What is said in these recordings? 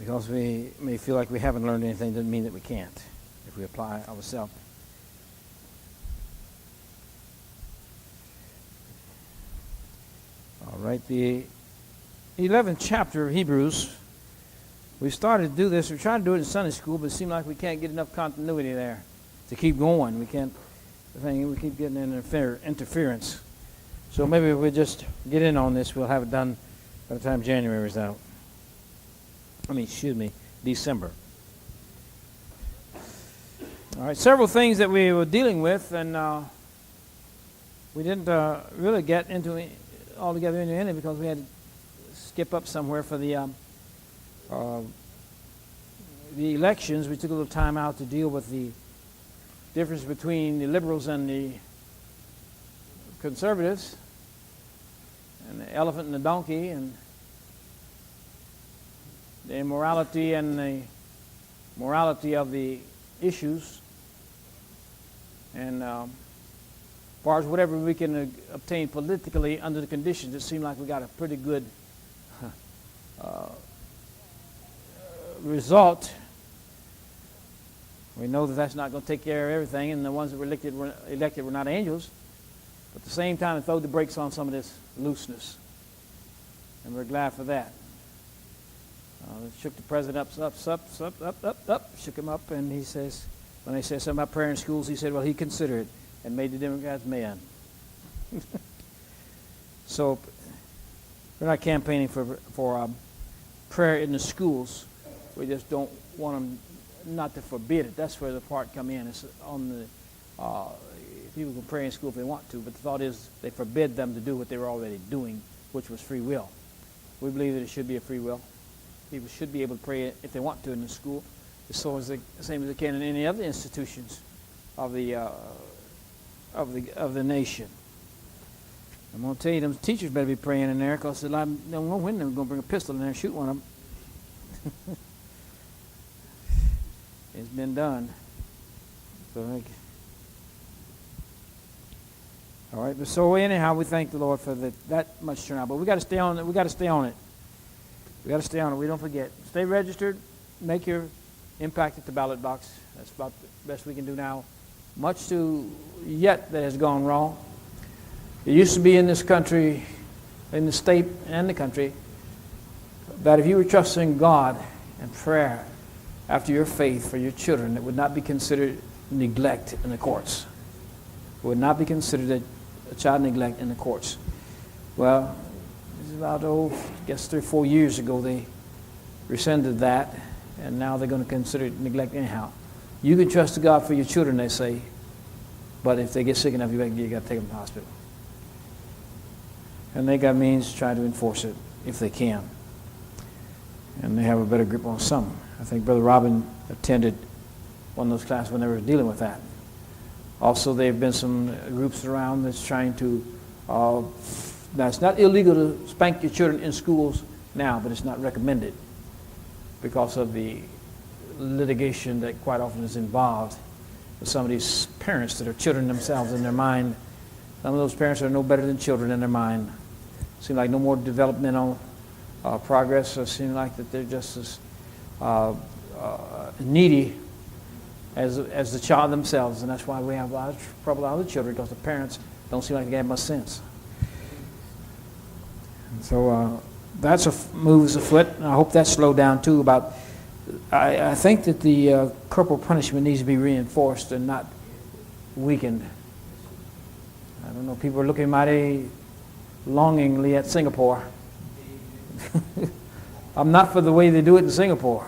Because we may feel like we haven't learned anything doesn't mean that we can't if we apply ourselves. All right, the 11th chapter of Hebrews. We started to do this. We tried to do it in Sunday school, but it seemed like we can't get enough continuity there to keep going. We can't. We keep getting interference. So maybe if we just get in on this, we'll have it done by the time January is out. December. All right, several things that we were dealing with, and we didn't really get into it altogether into any because we had to skip up somewhere for the elections. We took a little time out to deal with the difference between the liberals and the conservatives, and the elephant and the donkey, and the immorality and the morality of the issues, and as far as whatever we can obtain politically under the conditions, it seemed like we got a pretty good result. We know that that's not going to take care of everything, and the ones that were elected were not angels. But at the same time, it throwed the brakes on some of this looseness, and we're glad for that. It shook the president up, shook him up, and he says, when they said something about prayer in schools, he said, well, he considered it and made the Democrats mad. So we're not campaigning for prayer in the schools. We just don't want them not to forbid it. That's where the part come in. It's on the people can pray in school if they want to, but the thought is they forbid them to do what they were already doing, which was free will. We believe that it should be a free will. People should be able to pray if they want to in the school, so as the same as they can in any other institutions of the nation. I'm going to tell you, them teachers better be praying in there, because they don't know when they're going to bring a pistol in there and shoot one of them. It's been done. So, all right. But so anyhow, we thank the Lord for that much turnout. But we got to stay on it. We got to stay on it. We got to stay on it. We don't forget. Stay registered. Make your impact at the ballot box. That's about the best we can do now. Much to yet that has gone wrong. It used to be in this country, in the state and the country, that if you were trusting God and prayer after your faith for your children, it would not be considered neglect in the courts. It would not be considered a child neglect in the courts. Well, it's about, I guess 3 or 4 years ago they rescinded that, and now they're going to consider it neglect anyhow. You can trust God for your children, they say, but if they get sick enough, you got to take them to the hospital. And they got means to try to enforce it if they can. And they have a better grip on some. I think Brother Robin attended one of those classes when they were dealing with that. Also, there have been some groups around that's trying to, now it's not illegal to spank your children in schools now, but it's not recommended because of the litigation that quite often is involved with some of these parents that are children themselves in their mind. Some of those parents are no better than children in their mind. Seem like no more developmental progress, or seem like that they're just as needy as the child themselves, and that's why we have a lot of trouble with other children, because the parents don't seem like they have much sense. And so that's moves afoot, and I hope that's slowed down too. I think that the corporal punishment needs to be reinforced and not weakened. I don't know, people are looking mighty longingly at Singapore. I'm not for the way they do it in Singapore.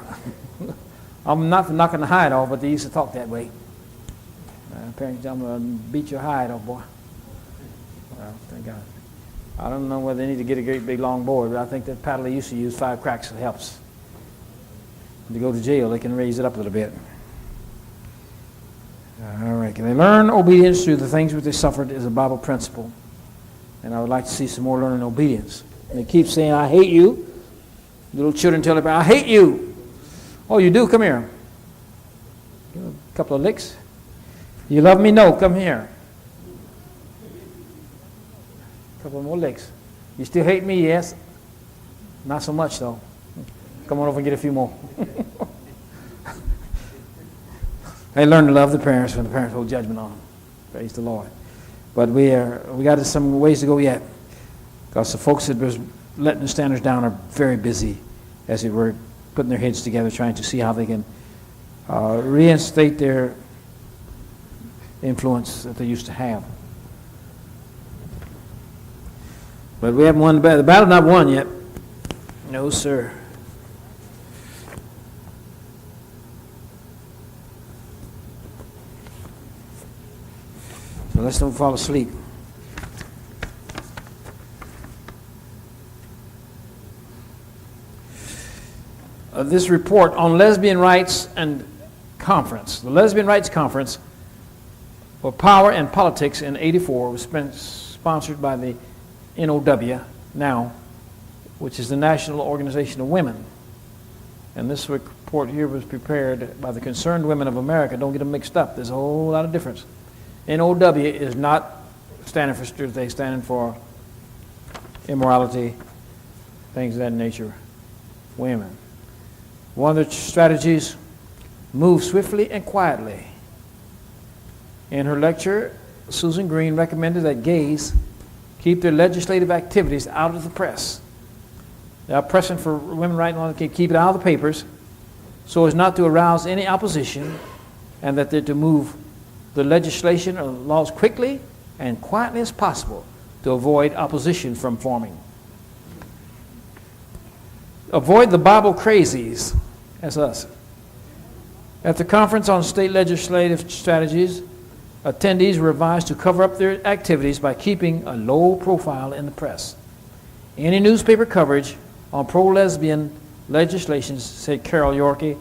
I'm not for knocking the hide off, but they used to talk that way. Parents tell them, beat your hide off, boy. Well, thank God. I don't know whether they need to get a great big long board, but I think that paddle they used to use, 5 cracks, it helps. When they go to jail, they can raise it up a little bit. All right. Can they learn obedience through the things which they suffered is a Bible principle. And I would like to see some more learning obedience. And they keep saying, I hate you. Little children tell their parents, I hate you. Oh, you do? Come here. Give a couple of licks. You love me? No, come here. A couple more licks. You still hate me? Yes. Not so much, though. Come on over and get a few more. They learn to love the parents when the parents hold judgment on them. Praise the Lord. But we got some ways to go yet, because the folks that was letting the standards down are very busy, as it were, putting their heads together, trying to see how they can reinstate their influence that they used to have. But we haven't won the battle. The battle's not won yet. No, sir. So let's don't fall asleep. This report on lesbian rights and conference. The Lesbian Rights Conference for Power and Politics in '84 was sponsored by the NOW now, which is the National Organization of Women. And this report here was prepared by the Concerned Women of America. Don't get them mixed up. There's a whole lot of difference. NOW is not standing for truth. They're standing for immorality, things of that nature. Women. One of the strategies, move swiftly and quietly. In her lecture, Susan Green recommended that gays keep their legislative activities out of the press. They are pressing for women right now to keep it out of the papers so as not to arouse any opposition, and that they're to move the legislation or laws quickly and quietly as possible to avoid opposition from forming. Avoid the Bible crazies, as us. At the Conference on State Legislative Strategies, attendees were advised to cover up their activities by keeping a low profile in the press. Any newspaper coverage on pro-lesbian legislation, said Carol Yorkie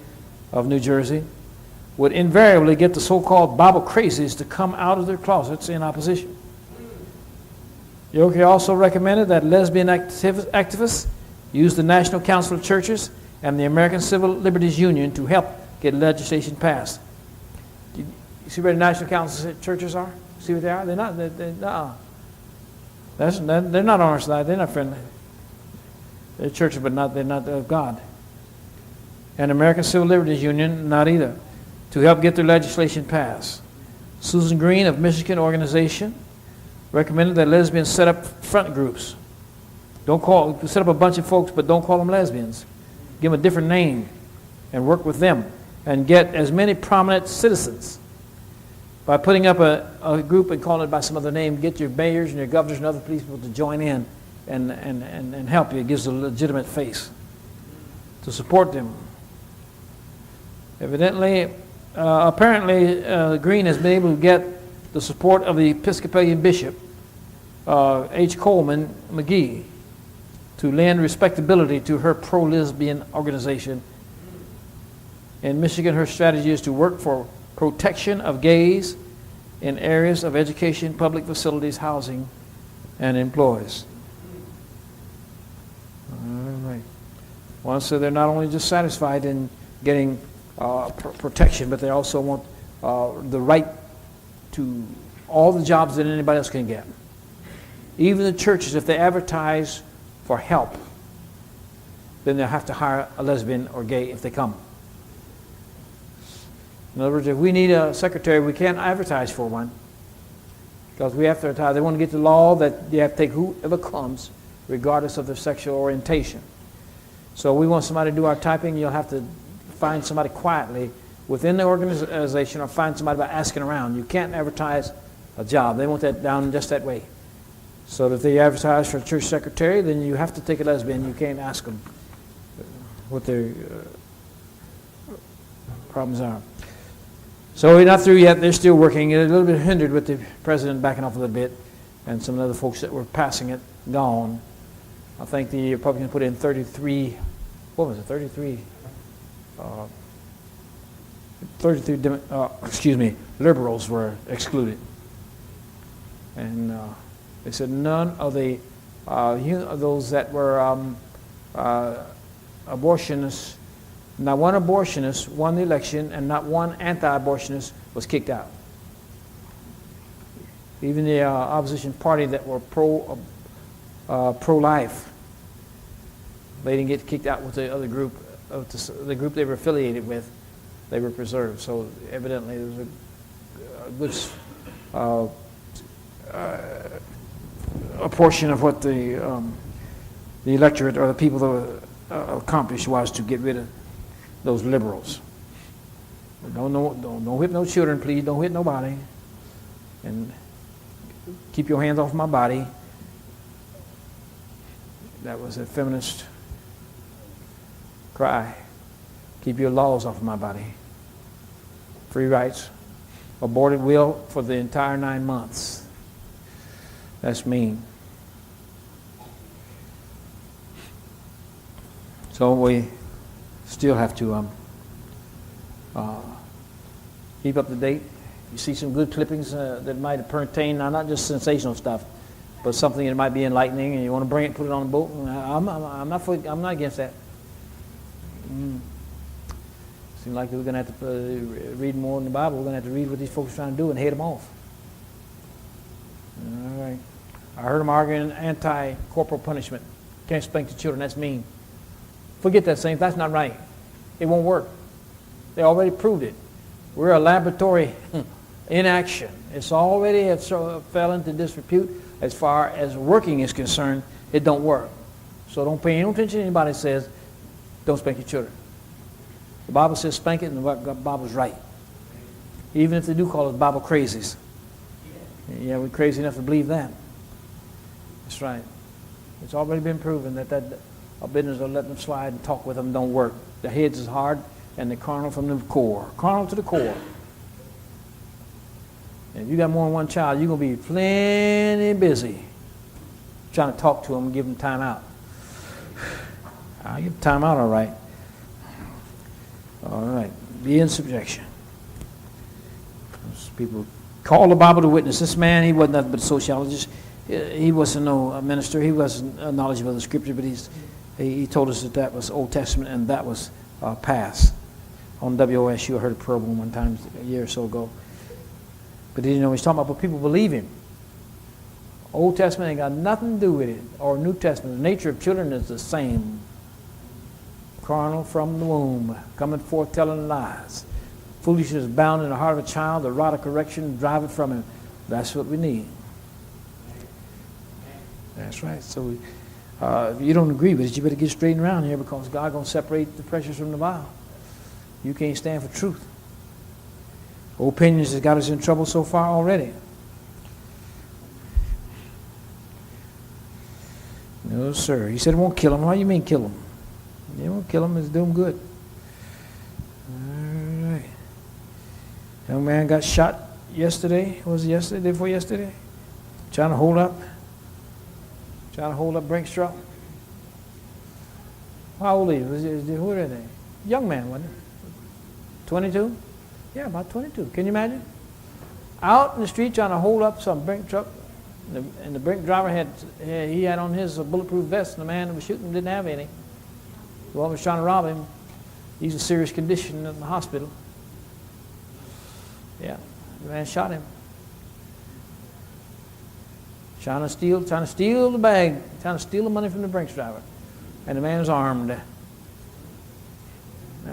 of New Jersey, would invariably get the so-called Bible crazies to come out of their closets in opposition. Yorkie also recommended that lesbian activists use the National Council of Churches and the American Civil Liberties Union to help get legislation passed. You see where the National Council of Churches are? See what they are? They're not. They're not on our side. They're not friendly. They're churches, but they're not of God. And American Civil Liberties Union, not either, to help get their legislation passed. Susan Green of Michigan Organization recommended that lesbians set up front groups. Set up a bunch of folks, but don't call them lesbians. Give them a different name and work with them and get as many prominent citizens. By putting up a group and calling it by some other name, get your mayors and your governors and other people to join in and help you. It gives a legitimate face to support them. Apparently, Green has been able to get the support of the Episcopalian Bishop, H. Coleman McGee, to lend respectability to her pro-lesbian organization. In Michigan, her strategy is to work for protection of gays in areas of education, public facilities, housing, and employees. All right. Well, so they're not only just satisfied in getting protection, but they also want the right to all the jobs that anybody else can get. Even the churches, if they advertise for help, then they'll have to hire a lesbian or gay if they come. In other words, if we need a secretary, we can't advertise for one, because we have to advertise. They want to get the law that you have to take whoever comes, regardless of their sexual orientation. So we want somebody to do our typing. You'll have to find somebody quietly within the organization, or find somebody by asking around. You can't advertise a job. They want that down just that way. So that if they advertise for a church secretary, then you have to take a lesbian. You can't ask them what their problems are. So we're not through yet. They're still working. They're a little bit hindered with the president backing off a little bit, and some of the other folks that were passing it gone. I think the Republicans put in 33, what was it, 33 liberals were excluded. And they said none of the those that were abortionists, not one abortionist won the election, and not one anti-abortionist was kicked out. Even the opposition party that were pro-life, they didn't get kicked out with the other group the group they were affiliated with, they were preserved. So evidently there was a portion of what the electorate or the people that accomplished was to get rid of those liberals. Don't whip no children, please. Don't hit nobody. And keep your hands off my body. That was a feminist cry. Keep your laws off my body. Free rights. Abort at will for the entire 9 months. That's mean. So we still have to keep up to date. You see some good clippings that might pertain, now not just sensational stuff, but something that might be enlightening, and you want to bring it, put it on a boat. I'm not against that. Seems like we're going to have to read more in the Bible. We're going to have to read what these folks are trying to do and hate them off. All right. I heard them arguing anti-corporal punishment. Can't spank the children. That's mean. Forget that, saints. That's not right. It won't work. They already proved it. We're a laboratory in action. It's already fell into disrepute. As far as working is concerned, it don't work. So don't pay any attention to anybody that says, don't spank your children. The Bible says spank it, and the Bible's right. Even if they do call us Bible crazies. Yeah, we're crazy enough to believe that. That's right. It's already been proven that our business of letting them slide and talk with them don't work. The heads is hard, and they're carnal from the core. Carnal to the core. And if you got more than one child, you're going to be plenty busy trying to talk to them and give them time out. I'll give them time out, all right. All right. Be in subjection. Those people call the Bible to witness. This man, he wasn't nothing but a sociologist. He wasn't no minister. He wasn't knowledgeable of the Scripture, but he told us that was Old Testament and that was past. On WOSU, I heard a program one time a year or so ago. But he didn't know what he's talking about, but people believe him. Old Testament ain't got nothing to do with it, or New Testament. The nature of children is the same. Carnal from the womb, coming forth telling lies. Foolishness bound in the heart of a child, the rod of correction, drive it from him. That's what we need. That's right. So if you don't agree with it, you better get straightened around here, because God's going to separate the precious from the vile. You can't stand for truth. Opinions has got us in trouble so far already. No, sir. He said it won't kill him. What do you mean kill him? It won't kill him. It's do him good. All right. Young man got shot yesterday. Was it yesterday? Day before yesterday? Trying to hold up Brinkstraw. How old is he? Who are they? Young man, wasn't he? 22? Yeah, about 22. Can you imagine? Out in the street trying to hold up some brink truck, and the brink driver had on his bulletproof vest, and the man that was shooting didn't have any. The one was trying to rob him. He's in serious condition in the hospital. Yeah, the man shot him. Trying to steal the bag, trying to steal the money from the Brinks driver. And the man was armed. Now,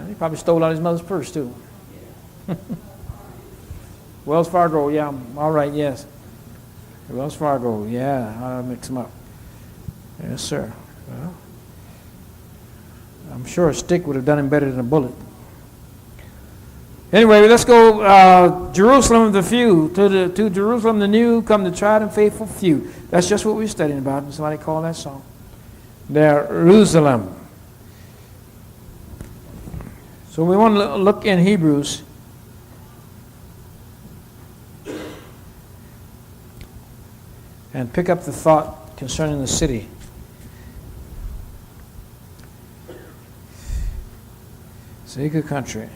he probably stole out his mother's purse, too. Wells Fargo, yeah, all right, yes. Wells Fargo, yeah, I'll mix them up. Yes, sir. Well, I'm sure a stick would have done him better than a bullet. Anyway, let's go Jerusalem the few. To Jerusalem the new come the tried and faithful few. That's just what we're studying about. Somebody call that song. Jerusalem. So we want to look in Hebrews. And pick up the thought concerning the city. Sacred country.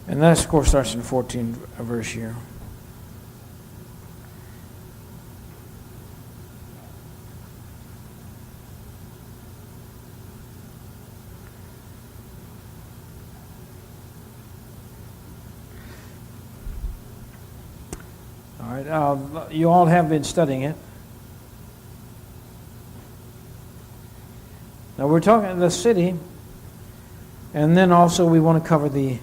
And that, of course, starts in the 14th verse here. All right, you all have been studying it. Now we're talking the city And then also we want to cover the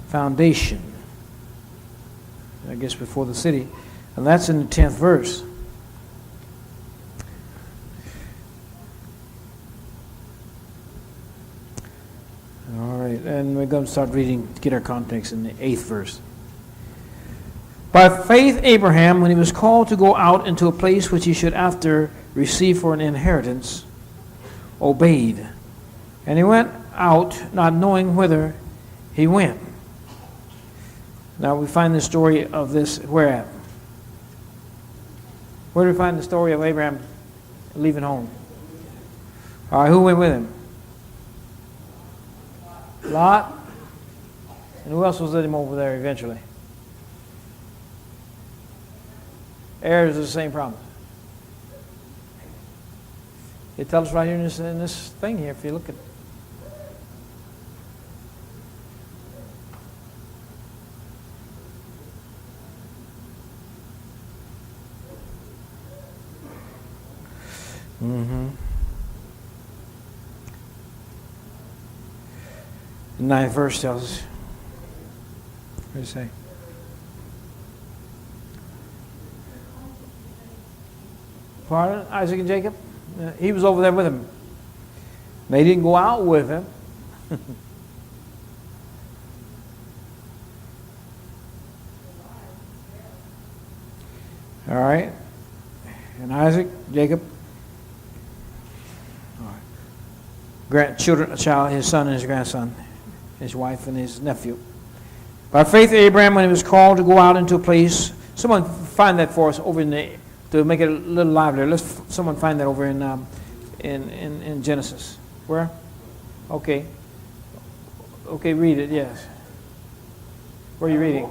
foundation, I guess before the city. And that's in the 10th verse. All right, and we're going to start reading to get our context in the 8th verse. By faith Abraham, when he was called to go out into a place which he should after receive for an inheritance, obeyed. And he went out, not knowing whither he went. Now we find the story of this where at? Where do we find the story of Abraham leaving home? All right, who went with him? Lot. And who else was with him over there eventually? Heirs of the same promise. It tells us right here in this thing here, if you look at it. The 9th verse tells us. What does it say? Pardon? Isaac and Jacob? He was over there with him. They didn't go out with him. All right. And Isaac, Jacob, grandchildren, a child, his son and his grandson, his wife and his nephew. By faith, Abraham, when he was called to go out into a place, someone find that for us over in the, to make it a little livelier. Someone find that over in Genesis. Where? Okay. Okay, read it. Yes. Where are you reading?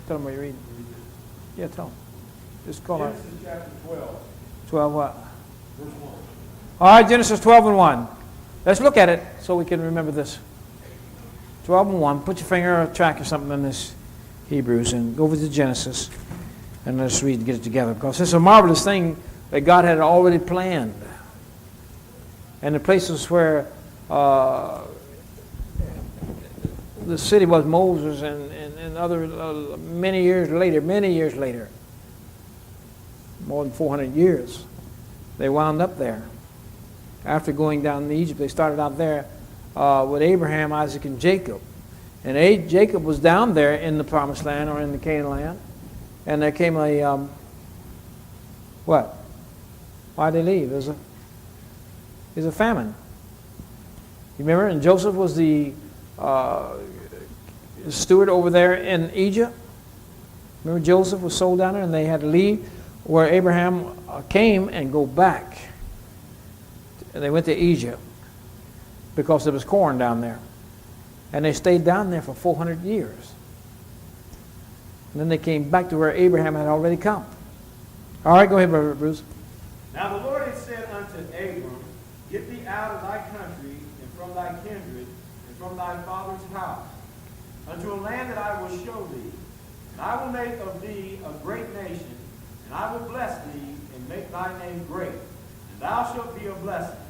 Tell them where you're reading. Yeah, tell them. Just call out. Genesis chapter 12. 12 what? Verse 1. All right, Genesis 12 and 1. Let's look at it so we can remember this. 12 and 1. Put your finger on a track or something in this Hebrews and go over to Genesis and let's read and get it together, because it's a marvelous thing that God had already planned. And the places where the city was Moses and other many years later, more than 400 years, they wound up there. After going down to Egypt, they started out there with Abraham, Isaac, and Jacob. And Jacob was down there in the Promised Land or in the Canaan land. And there came a, what? Why'd they leave? There's a famine. You remember? And Joseph was the steward over there in Egypt. Remember Joseph was sold down there and they had to leave where Abraham came and go back. And they went to Egypt because there was corn down there. And they stayed down there for 400 years. And then they came back to where Abraham had already come. All right, go ahead, Brother Bruce. Now the Lord had said unto Abram, Get thee out of thy country, and from thy kindred, and from thy father's house, unto a land that I will show thee. And I will make of thee a great nation, and I will bless thee, and make thy name great. And thou shalt be a blessing.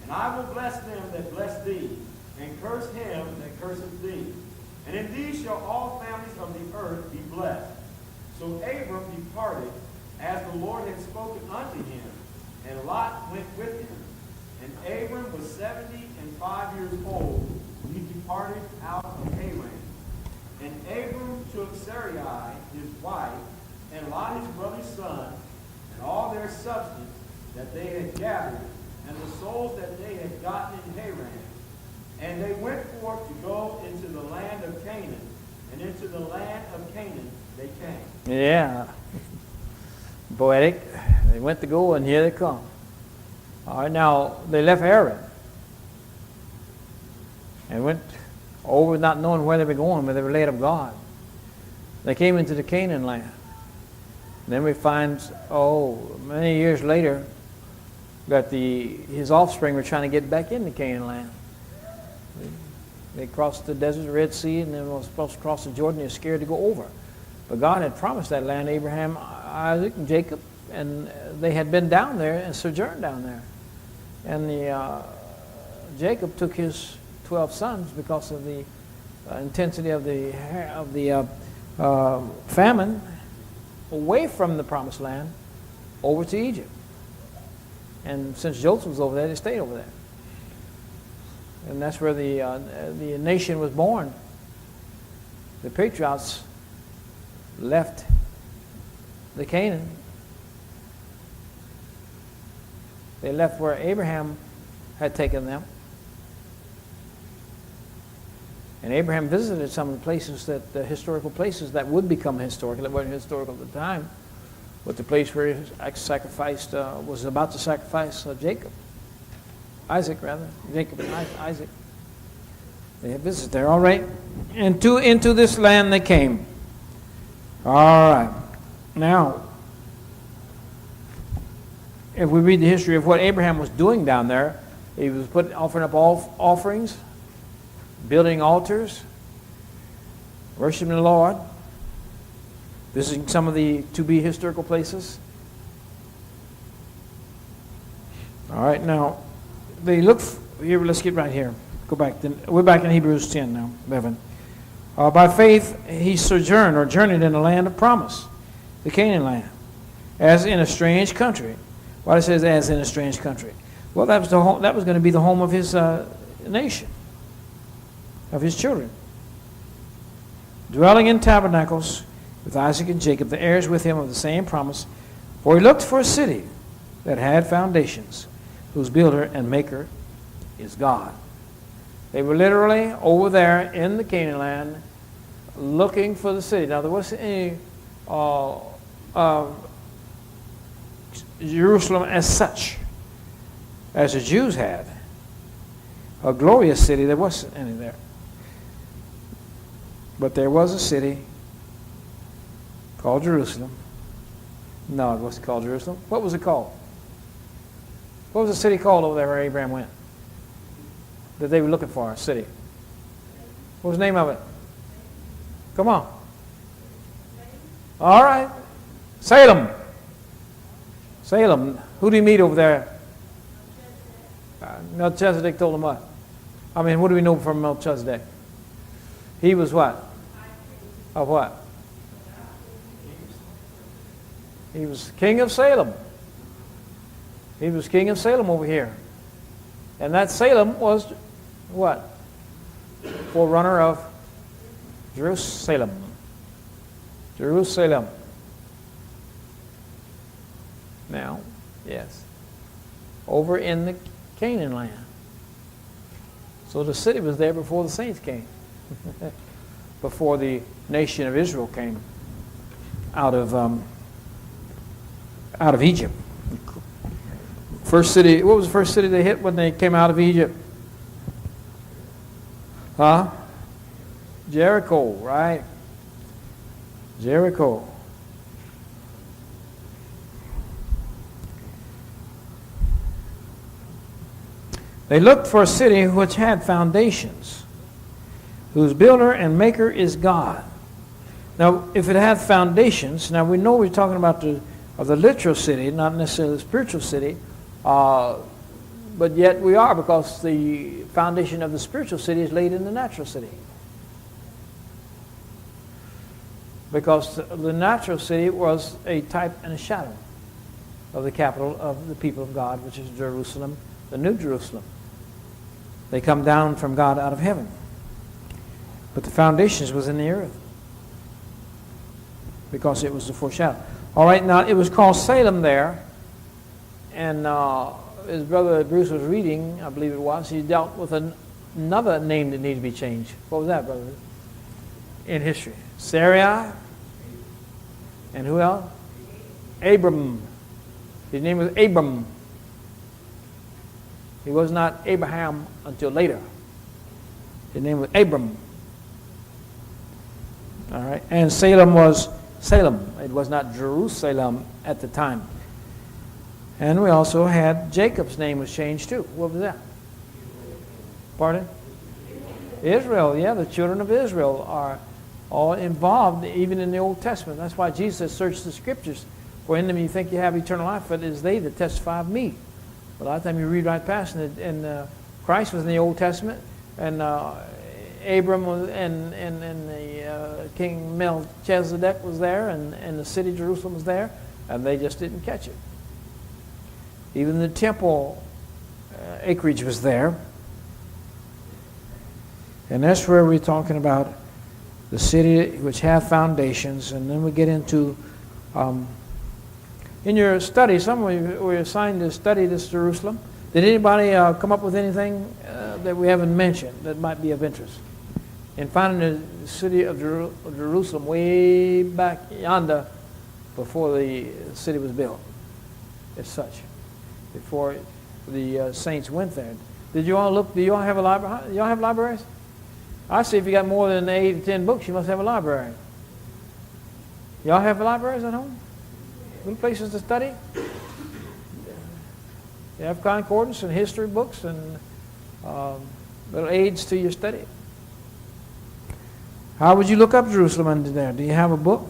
And I will bless them that bless thee, and curse him that curseth thee. And in thee shall all families of the earth be blessed. So Abram departed, as the Lord had spoken unto him, and Lot went with him. And Abram was 75 years old when he departed out of Haran. And Abram took Sarai his wife, and Lot his brother's son, and all their substance that they had gathered, and the souls that they had gotten in Haran. And they went forth to go into the land of Canaan, and into the land of Canaan they came. Yeah. Poetic. They went to go, and here they come. All right, now, they left Haran and went over not knowing where they were going, but they were led of God. They came into the Canaan land. And then we find, many years later, that his offspring were trying to get back into Canaan land. They crossed the desert, Red Sea, and then were supposed to cross the Jordan. They were scared to go over. But God had promised that land to Abraham, Isaac, and Jacob, and they had been down there and sojourned down there. And Jacob took his 12 sons because of the intensity of the famine away from the promised land over to Egypt. And since Joseph was over there, they stayed over there. And that's where the nation was born. The patriarchs left the Canaan. They left where Abraham had taken them. And Abraham visited some of the places the historical places that would become historical. That weren't historical at the time. But the place where he sacrificed, was about to sacrifice Isaac rather. Jacob and Isaac. They had visited there, all right. And into this land they came. All right. Now, if we read the history of what Abraham was doing down there, he was offering up offerings, building altars, worshiping the Lord, visiting some of the to-be historical places. All right, now, they look here. Let's get right here. Go back. We're back in Hebrews 10 now, 11. By faith he sojourned or journeyed in the land of promise, the Canaan land, as in a strange country. Why it says as in a strange country? Well, that was going to be the home of his nation, of his children. Dwelling in tabernacles with Isaac and Jacob, the heirs with him of the same promise. For he looked for a city that had foundations, whose builder and maker is God. They were literally over there in the Canaan land looking for the city. Now, there wasn't any Jerusalem as such, as the Jews had. A glorious city, there wasn't any there. But there was a city called Jerusalem. No, it wasn't called Jerusalem. What was it called? What was the city called over there where Abraham went? That they were looking for, a city. What was the name of it? Come on. All right. Salem. Salem. Who did he meet over there? Melchizedek told him what? I mean, what do we know from Melchizedek? He was what? Of what? He was king of Salem. He was king of Salem over here. And that Salem was what? Forerunner of Jerusalem. Jerusalem. Now, yes. Over in the Canaan land. So the city was there before the saints came. Before the nation of Israel came out of Egypt. First city, what was the first city they hit when they came out of Egypt? Huh? Jericho, right? Jericho. They looked for a city which had foundations, whose builder and maker is God. Now, if it had foundations, now we know we're talking about the literal city, not necessarily the spiritual city, but yet we are, because the foundation of the spiritual city is laid in the natural city. Because the natural city was a type and a shadow of the capital of the people of God, which is Jerusalem, the New Jerusalem. They come down from God out of heaven. But the foundations was in the earth, because it was the foreshadow. All right, now it was called Salem there, and his brother Bruce was reading, I believe it was, he dealt with another name that needed to be changed. What was that, brother? In history. Sarai, and who else? Abram. His name was Abram. He was not Abraham until later. His name was Abram. All right, and Salem was Salem. It was not Jerusalem at the time. And we also had Jacob's name was changed too. What was that? Pardon? Israel. Yeah, the children of Israel are all involved even in the Old Testament. That's why Jesus says, search the scriptures, for in them you think you have eternal life, but it is they that testify of me. But a lot of time you read right past, and Christ was in the Old Testament, and Abram was, and the King Melchizedek was there, and the city of Jerusalem was there, and they just didn't catch it. Even the temple acreage was there. And that's where we're talking about the city which hath foundations. And then we get into, in your study, some of you were assigned to study this Jerusalem. Did anybody come up with anything that we haven't mentioned that might be of interest? In finding the city of Jerusalem way back yonder before the city was built as such, before the saints went there. Did you all look? Do you all have a library? You all have libraries? I see if you got more than 8 or 10 books, you must have a library. Y'all have libraries at home? Little places to study? You have concordance and history books and little aids to your study. How would you look up Jerusalem under there? Do you have a book?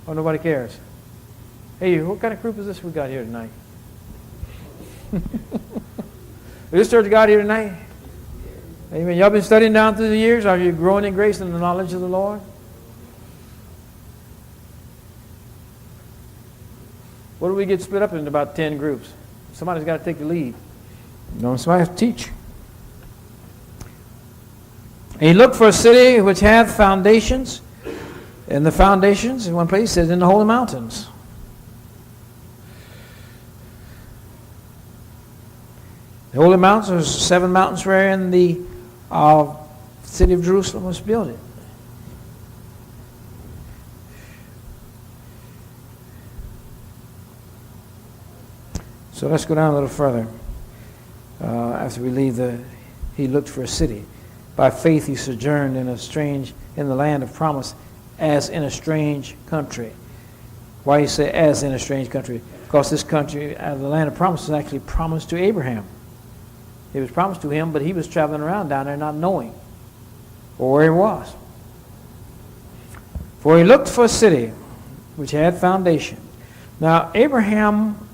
Oh, nobody cares. Hey, what kind of group is this we got here tonight? Is this church got here tonight? Amen. Y'all been studying down through the years? Are you growing in grace and the knowledge of the Lord? What do we get split up into about 10 groups? Somebody's got to take the lead. No, somebody has to teach. And he looked for a city which hath foundations. And the foundations, in one place, says in the holy mountains. The holy mountains, there's 7 mountains wherein the city of Jerusalem was built. So let's go down a little further. After we leave he looked for a city. By faith he sojourned in the land of promise, as in a strange country. Why you say as in a strange country? Because this country, the land of promise, was actually promised to Abraham. It was promised to him, but he was traveling around down there not knowing or where he was. For he looked for a city which had foundation. Now, Abraham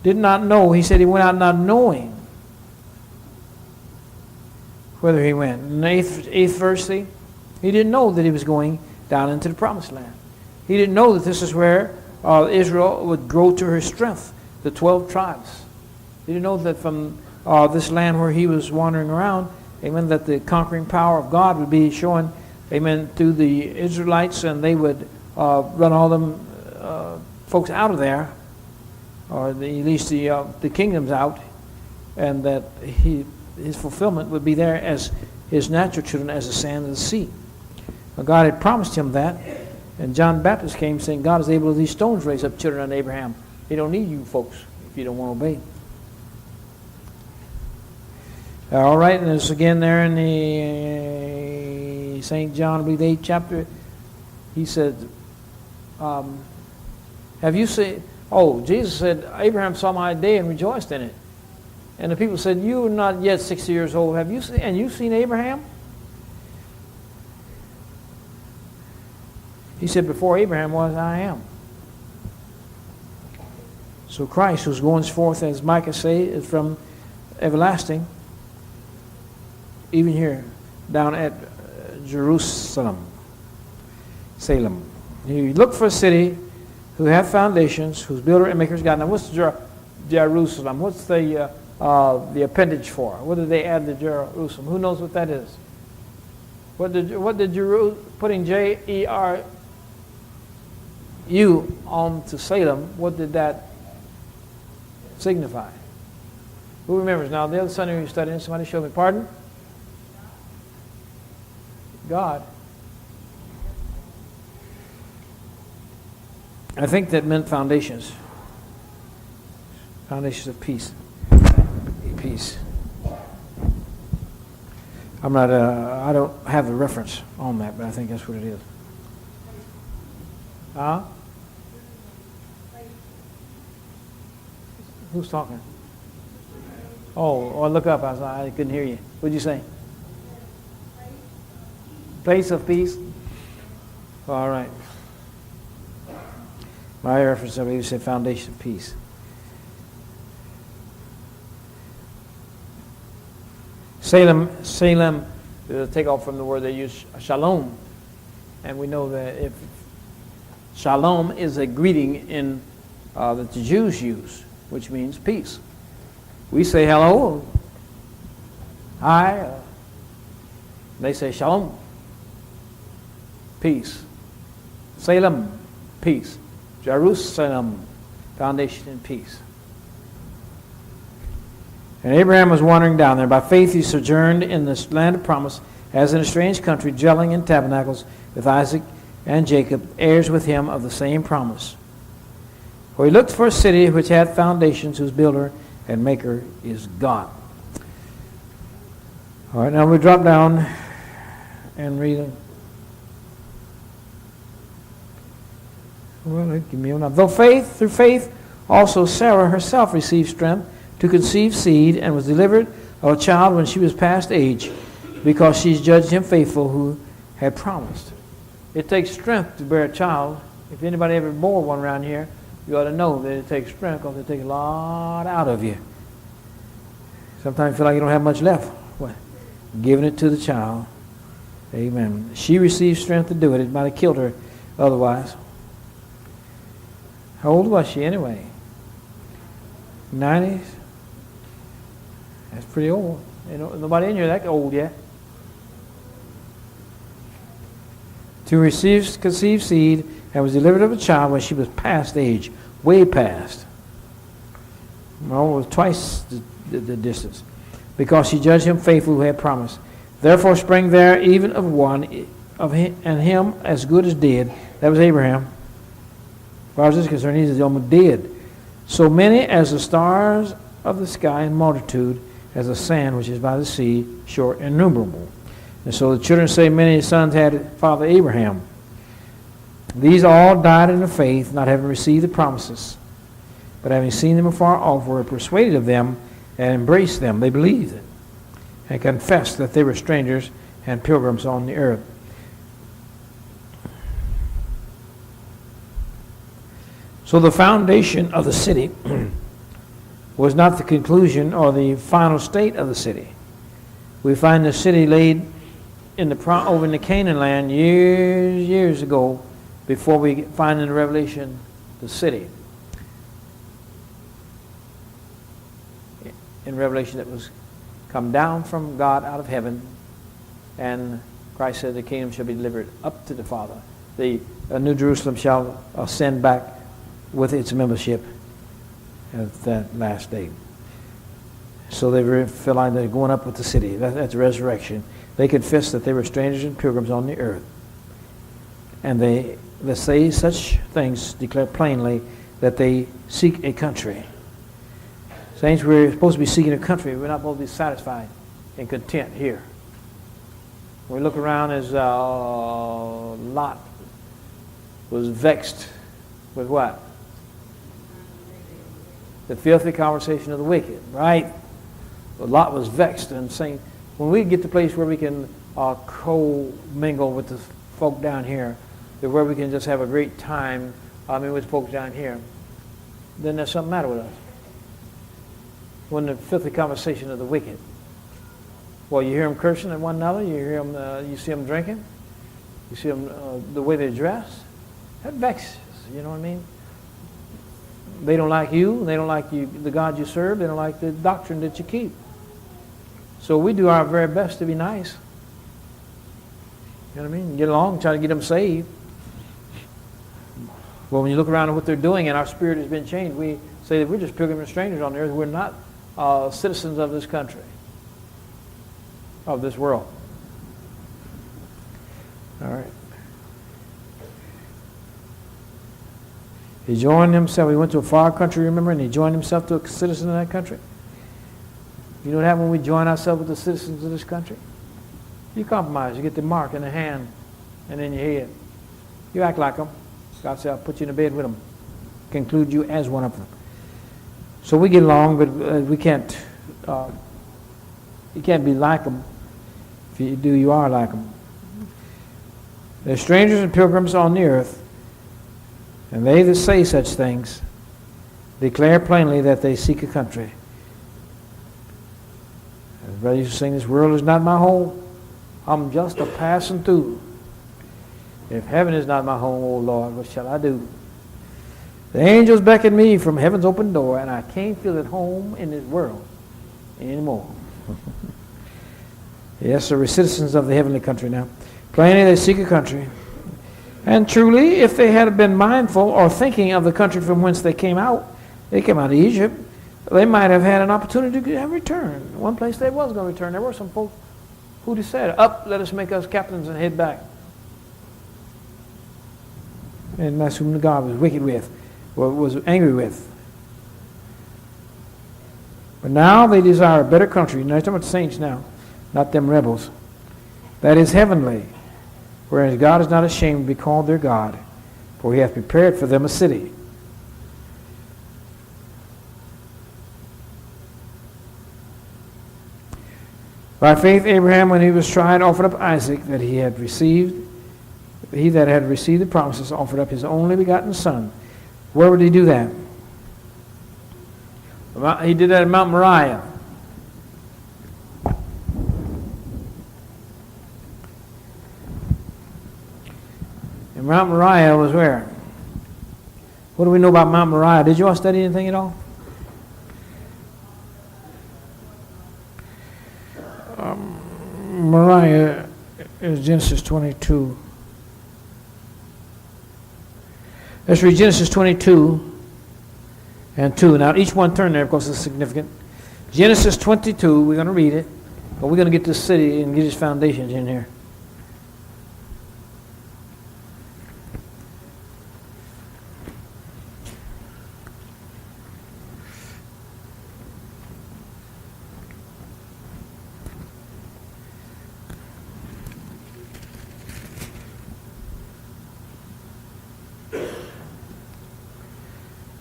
did not know. He said he went out not knowing whither he went. In the eighth verse, see? He didn't know that he was going down into the promised land. He didn't know that this is where Israel would grow to her strength, the 12 tribes. He didn't know that from this land where he was wandering around, amen, that the conquering power of God would be shown, amen, through the Israelites, and they would run all them folks out of there, or at least the kingdoms out, and that his fulfillment would be there as his natural children as the sand of the sea. Well, God had promised him that, and John the Baptist came saying, God is able to these stones raise up children unto Abraham. He don't need you folks if you don't want to obey. All right, and it's again there in the St. John, I believe, the 8th chapter. He said, have you seen, Jesus said, Abraham saw my day and rejoiced in it. And the people said, you are not yet 60 years old. Have you seen, and you've seen Abraham? He said, before Abraham was, I am. So Christ, who's going forth, as Micah say, is from everlasting, even here, down at Jerusalem, Salem. He looked for a city who hath foundations, whose builder and maker is God. Now, what's Jerusalem? What's the appendage for? What did they add to Jerusalem? Who knows what that is? What did putting Jeru on to Salem, what did that signify? Who remembers? Now, the other Sunday we were studying, somebody showed me. Pardon? God. I think that meant foundations. Foundations of peace. Peace. I'm not. I don't have the reference on that, but I think that's what it is. Huh? Who's talking? Oh, look up. I couldn't hear you. What'd you say? Place of peace? All right. My reference, I believe, said foundation of peace. Salem is a takeoff from the word they use, shalom. And we know that if shalom is a greeting that the Jews use, which means peace. We say hello, hi. They say shalom, peace. Salem, peace. Jerusalem, foundation in peace. And Abraham was wandering down there. By faith he sojourned in this land of promise, as in a strange country, dwelling in tabernacles with Isaac and Jacob, heirs with him of the same promise. For he looked for a city which had foundations, whose builder and maker is God. All right, now we drop down and read it. Well, give me one. Though through faith, also Sarah herself received strength to conceive seed, and was delivered of a child when she was past age, because she judged him faithful who had promised. It takes strength to bear a child. If anybody ever bore one around here, you ought to know that it takes strength, because it takes a lot out of you. Sometimes you feel like you don't have much left. What? Giving it to the child. Amen. She received strength to do it. It might have killed her otherwise. How old was she anyway? 90s? That's pretty old. Nobody in here that old yet. To conceive seed, and was delivered of a child when she was past age, way past. Well, it was twice the distance, because she judged him faithful who had promised. Therefore sprang there even of one of him, and him as good as dead. That was Abraham. As far as this is concerned, he's almost dead. So many as the stars of the sky, in multitude as the sand which is by the sea, short and innumerable. And so the children say many sons had father Abraham. These all died in the faith, not having received the promises, but having seen them afar off, were persuaded of them and embraced them. They believed it and confessed that they were strangers and pilgrims on the earth. So the foundation of the city was not the conclusion or the final state of the city. We find the city laid over in the Canaan land years ago, before we find in the Revelation the city. In Revelation, it was come down from God out of heaven, and Christ said the kingdom shall be delivered up to the Father. The New Jerusalem shall ascend back with its membership at that last day. So they feel like they're going up with the city. That's resurrection. They confess that they were strangers and pilgrims on the earth. And they say such things, declare plainly that they seek a country. Saints, we're supposed to be seeking a country. We're not supposed to be satisfied and content here. We look around as Lot was vexed with what? The filthy conversation of the wicked, right? But Lot was vexed and saying, when we get to a place where we can co-mingle with the folk down here, where we can just have a great time, with folks down here, then there's something matter with us. When the filthy conversation of the wicked, well, you hear them cursing at one another, you hear them, you see them drinking, you see them the way they dress, that vexes, you know what I mean? They don't like you, they don't like you, the God you serve, they don't like the doctrine that you keep. So we do our very best to be nice. You know what I mean? Get along, try to get them saved. Well, when you look around at what they're doing and our spirit has been changed, we say that we're just pilgrims and strangers on the earth. We're not citizens of this country, of this world. All right. He joined himself. He went to a far country, remember, and he joined himself to a citizen of that country. You know what happens when we join ourselves with the citizens of this country? You compromise. You get the mark in the hand and in your head. You act like them. God said, I'll put you in a bed with them. Conclude you as one of them. So we get along, but we can't. You can't be like them. If you do, you are like them. They're strangers and pilgrims on the earth, and they that say such things declare plainly that they seek a country. brother used to sing, this world is not my home. I'm just a passing through. If heaven is not my home, O Lord, what shall I do? The angels beckon me from heaven's open door, and I can't feel at home in this world anymore. Yes, sir, we're citizens of the heavenly country now. Plainly, they seek a country. And truly, if they had been mindful or thinking of the country from whence they came out of Egypt, they might have had an opportunity to return. One place they was going to return. There were some folks who decided, up, let us make us captains and head back. And that's whom God was wicked with, or was angry with. But now they desire a better country. Now, I'm talking about saints now, not them rebels. That is heavenly, whereas God is not ashamed to be called their God, for he hath prepared for them a city. By faith Abraham, when he was tried, offered up Isaac, that he that had received the promises offered up his only begotten son. Where would he do that? He did that at Mount Moriah. And Mount Moriah was where? What do we know about Mount Moriah? Did you all study anything at all? Moriah is Genesis 22. Let's read Genesis 22 and 2. Now, each one turn there because it's significant. Genesis 22, we're going to read it, but we're going to get this city and get its foundations in here.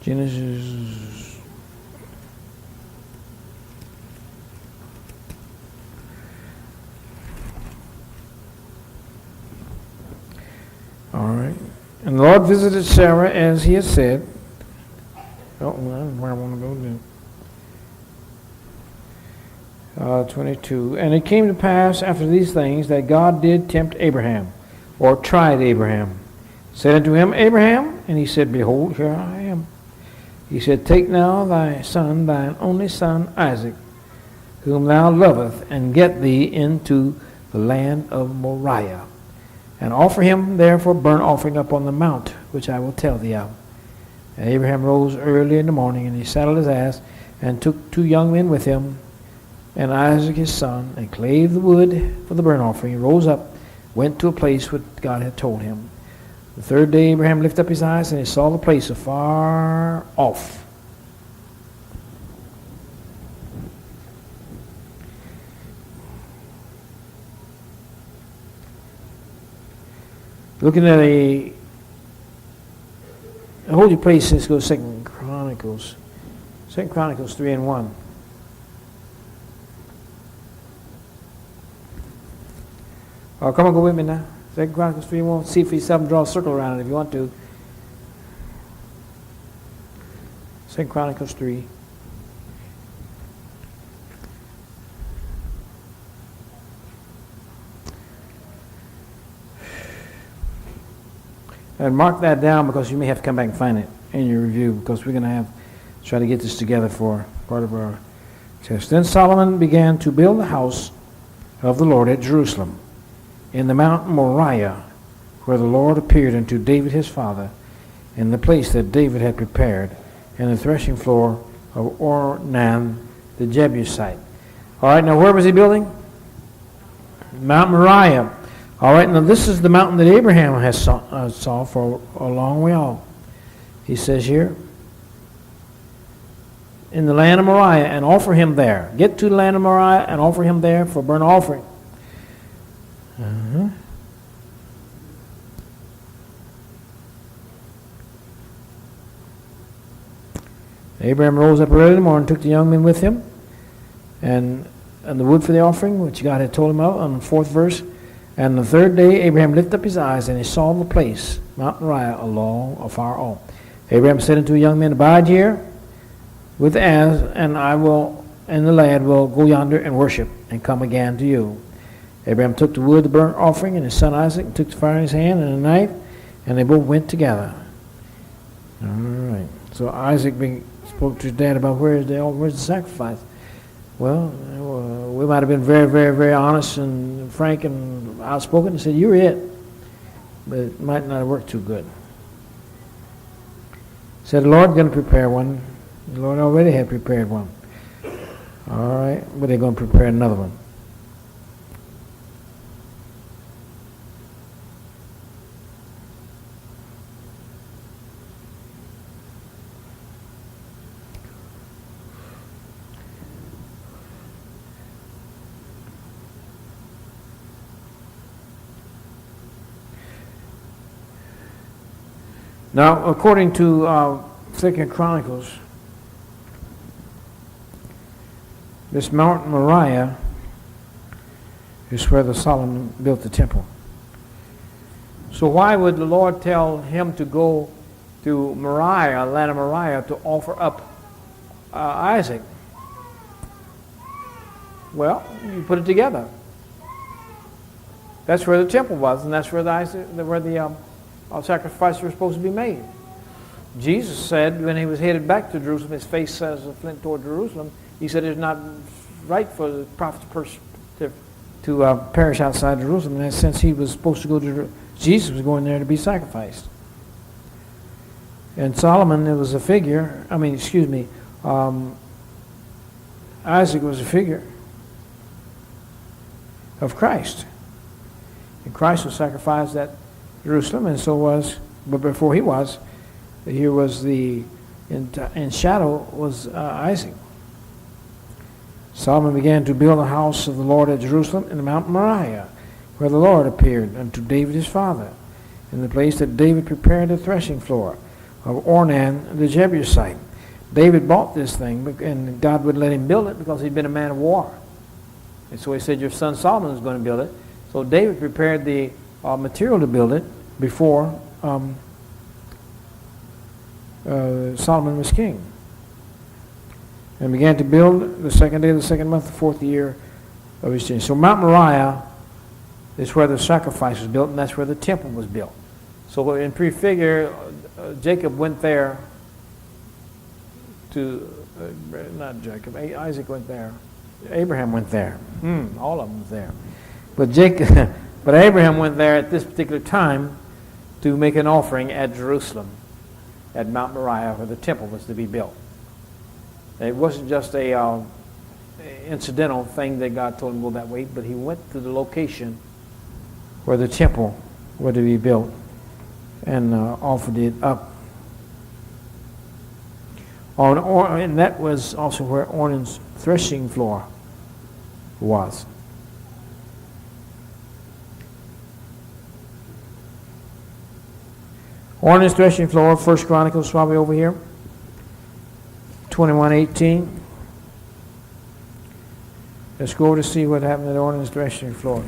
Genesis. All right. And the Lord visited Sarah as he had said. Oh, well, that's where I want to go then. 22. And it came to pass after these things that God did tempt Abraham, or tried Abraham. Said unto him, Abraham, and he said, Behold, here I am. He said, Take now thy son, thine only son Isaac, whom thou lovest, and get thee into the land of Moriah, and offer him there for burnt offering upon the mount, which I will tell thee of. And Abraham rose early in the morning, and he saddled his ass, and took 2 young men with him, and Isaac his son, and clave the wood for the burnt offering. He rose up, went to a place which God had told him. The third day Abraham lifted up his eyes, and he saw the place afar off. Looking at hold your place, let's go 2 Chronicles. 2 Chronicles 3 and 1. Oh, come on, go with me now. 2 Chronicles 3 and 1. See if you something, draw a circle around it if you want to. 2 Chronicles 3. And mark that down because you may have to come back and find it in your review because we're going to try to get this together for part of our test. Then Solomon began to build the house of the Lord at Jerusalem in the Mount Moriah, where the Lord appeared unto David his father, in the place that David had prepared, in the threshing floor of Ornan the Jebusite. All right, now where was he building? Mount Moriah. All right, now this is the mountain that Abraham has saw for a long way off. He says here, in the land of Moriah, and offer him there. Get to the land of Moriah and offer him there for burnt offering. Abraham rose up early in the morning, took the young men with him, and the wood for the offering, which God had told him of, on the 4th verse. And the third day Abraham lifted up his eyes, and he saw the place, Mount Moriah, afar off. Abraham said unto the young men, Abide here with the ass, and I will and the lad will go yonder and worship and come again to you. Abraham took the wood of the burnt offering and his son Isaac and took the fire in his hand and a knife, and they both went together. All right. So Isaac spoke to his dad about where's the sacrifice. Well, we might have been very, very, very honest and frank and outspoken and said, you're it. But it might not have worked too good. Said, the Lord going to prepare one. The Lord already had prepared one. All right, but they're going to prepare another one. Now, according to 2 Chronicles, this Mount Moriah is where the Solomon built the temple. So why would the Lord tell him to go to Moriah, land of Moriah, to offer up Isaac? Well, you put it together. That's where the temple was, and that's where the sacrifices were supposed to be made. Jesus said when he was headed back to Jerusalem, his face as a flint toward Jerusalem, he said it's not right for the prophets to perish outside Jerusalem. In that sense, he was supposed to go to Jesus was going there to be sacrificed. And Solomon, it was a figure, Isaac was a figure of Christ. And Christ was sacrificed at Jerusalem, and so was, but before he was, here was in shadow was Isaac. Solomon began to build a house of the Lord at Jerusalem in the Mount Moriah, where the Lord appeared unto David his father, in the place that David prepared the threshing floor of Ornan the Jebusite. David bought this thing, and God would let him build it because he'd been a man of war. And so he said, your son Solomon is going to build it. So David prepared the material to build it before Solomon was king, and began to build the second day of the second month, the fourth year of his reign. So Mount Moriah is where the sacrifice was built, and that's where the temple was built. So in prefigure, Jacob went there Isaac went there. Abraham went there. All of them was there. But Abraham went there at this particular time to make an offering at Jerusalem, at Mount Moriah, where the temple was to be built. It wasn't just a incidental thing that God told him to go that way, but he went to the location where the temple was to be built and offered it up. And that was also where Ornan's threshing floor was. Ornan's threshing floor, 1 Chronicles, probably over here, 21:18. Let's go over to see what happened at Ornan's threshing floor.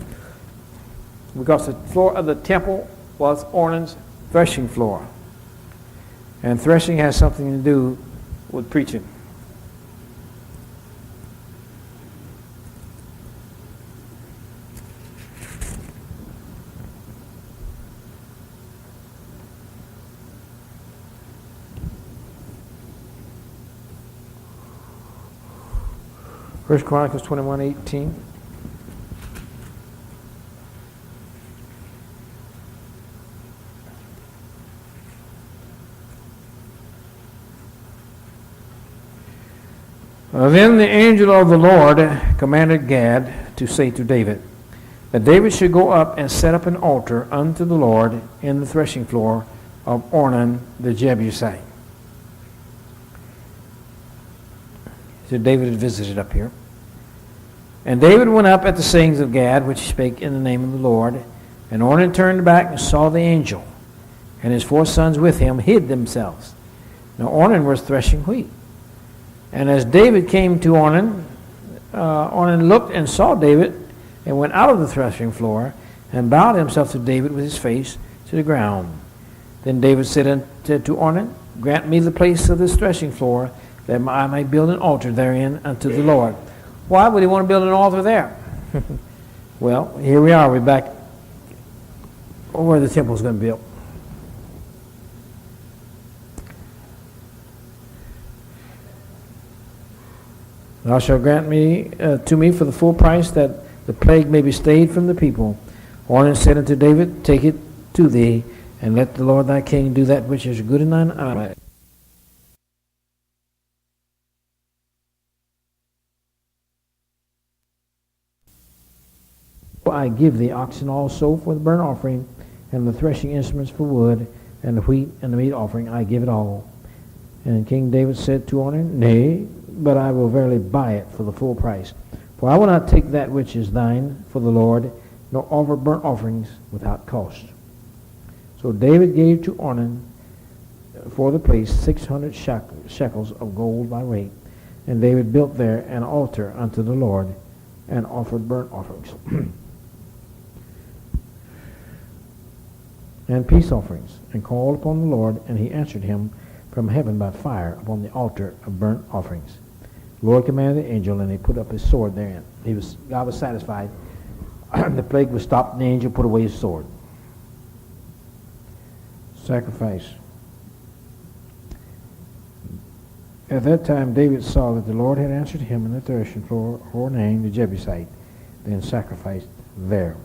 Because the floor of the temple was Ornan's threshing floor. And threshing has something to do with preaching. First Chronicles 21:18. Then the angel of the Lord commanded Gad to say to David, that David should go up and set up an altar unto the Lord in the threshing floor of Ornan the Jebusite. So David had visited up here. And David went up at the sayings of Gad, which he spake in the name of the Lord. And Ornan turned back and saw the angel, and his 4 sons with him hid themselves. Now Ornan was threshing wheat. And as David came to Ornan, Ornan looked and saw David, and went out of the threshing floor, and bowed himself to David with his face to the ground. Then David said to Ornan, grant me the place of this threshing floor, that I may build an altar therein unto the Lord. Why would he want to build an altar there? Well, here we are. We're back where the temple's going to be built. Thou shalt grant to me for the full price that the plague may be stayed from the people. Ornan said unto David, take it to thee, and let the Lord thy king do that which is good in thine eyes. I give thee oxen also for the burnt offering, and the threshing instruments for wood, and the wheat and the meat offering, I give it all. And King David said to Ornan, nay, but I will verily buy it for the full price. For I will not take that which is thine for the Lord, nor offer burnt offerings without cost. So David gave to Ornan for the place 600 shekels of gold by weight. And David built there an altar unto the Lord, and offered burnt offerings and peace offerings, and called upon the Lord, and he answered him from heaven by fire upon the altar of burnt offerings. The Lord commanded the angel, and he put up his sword therein. God was satisfied. The plague was stopped, and the angel put away his sword. Sacrifice. At that time David saw that the Lord had answered him in the threshing floor of Ornan the Jebusite, then sacrificed there.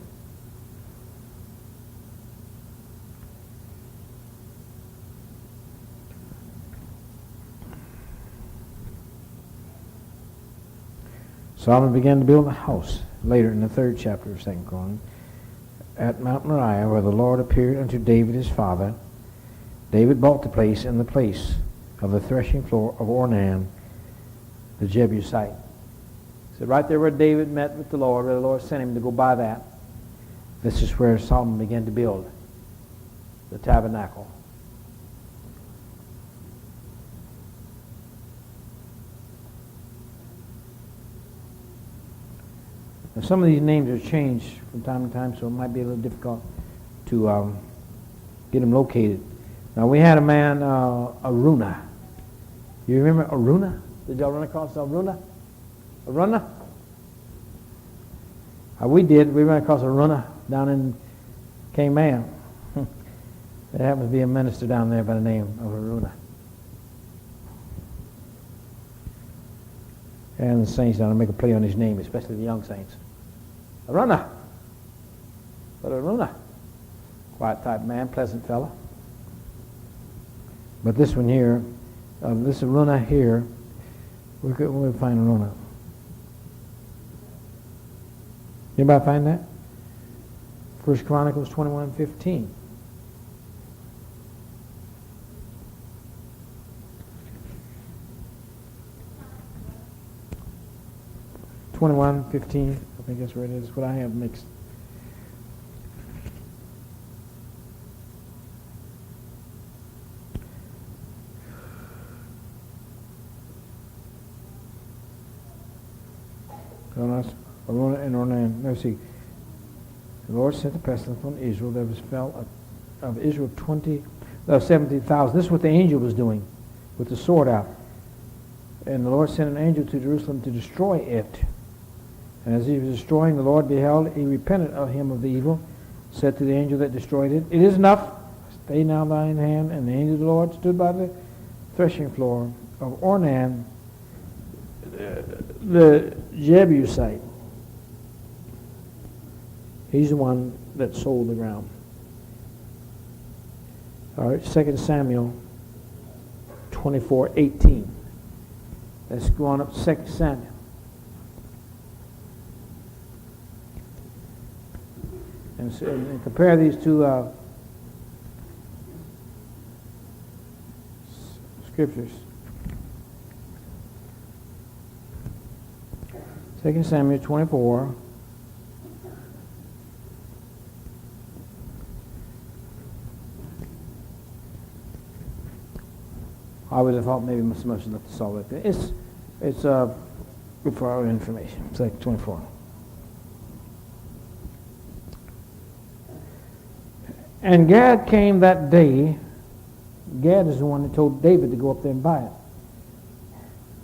Solomon began to build a house later in the 3rd chapter of 2 Chronicles at Mount Moriah, where the Lord appeared unto David his father. David bought the place in the place of the threshing floor of Ornan the Jebusite. So right there where David met with the Lord, where the Lord sent him to go buy that, this is where Solomon began to build the tabernacle. Now, some of these names are changed from time to time, so it might be a little difficult to get them located. Now, we had a man, Aruna. You remember Aruna? Did y'all run across Aruna? Aruna? We did. We ran across Aruna down in Cayman. There happens to be a minister down there by the name of Aruna. And the saints down there make a play on his name, especially the young saints. Aruna. But Aruna. Quiet type man, pleasant fella. But this one here, this Aruna here, we'll find Aruna. Anybody find that? 1 Chronicles 21:15. I think that's where it is. What I have mixed. Aruna and Ornan. Let's see. The Lord sent a pestilence on Israel. There was fell of Israel 70,000. This is what the angel was doing with the sword out. And the Lord sent an angel to Jerusalem to destroy it. And as he was destroying, the Lord beheld, he repented of him of the evil, said to the angel that destroyed it, it is enough, stay now thine hand. And the angel of the Lord stood by the threshing floor of Ornan, the Jebusite. He's the one that sold the ground. All right, 2 Samuel 24:18. Let's go on up to 2 Samuel. And compare these two scriptures. 2 Samuel 24. I would have thought maybe much enough to solve it. It's good for our information. It's like 24. And Gad came that day. Gad is the one that told David to go up there and buy it.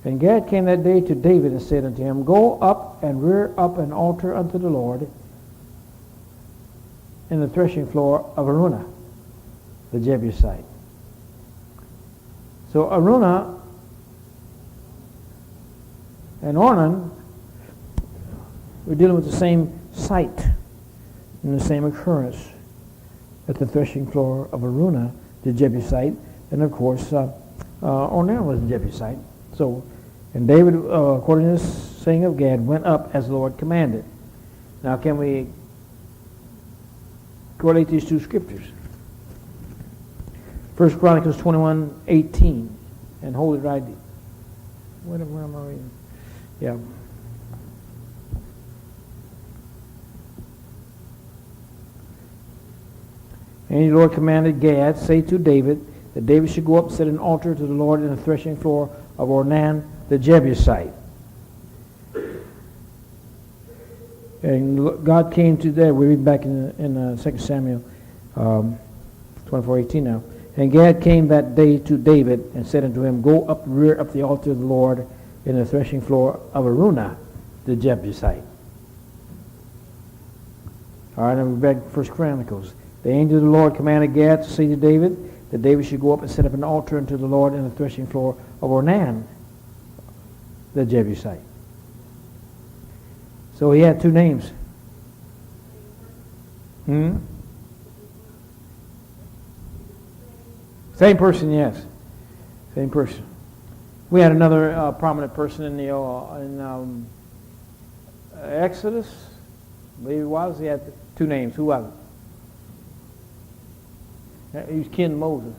And Gad came that day to David and said unto him, Go up and rear up an altar unto the Lord in the threshing floor of Araunah, the Jebusite. So Araunah and Ornan, we're dealing with the same site and the same occurrence at the threshing floor of Araunah, the Jebusite, and of course Ornan was a Jebusite. So, and David, according to this saying of Gad, went up as the Lord commanded. Now, can we correlate these two scriptures? 1 Chronicles 21:18, and hold it right. Where am I reading? Yeah. And the Lord commanded Gad, say to David, that David should go up and set an altar to the Lord in the threshing floor of Ornan the Jebusite. And God came to there. We read back in 2 Samuel 24:18 now. And Gad came that day to David and said unto him, Go up, rear up the altar of the Lord in the threshing floor of Araunah the Jebusite. All right, and we're back to 1 Chronicles. The angel of the Lord commanded Gad to say to David that David should go up and set up an altar unto the Lord in the threshing floor of Ornan the Jebusite. So he had two names. Same person, yes. Same person. We had another prominent person in the Exodus. I believe it was. He had two names. Who was it? He was kin to Moses.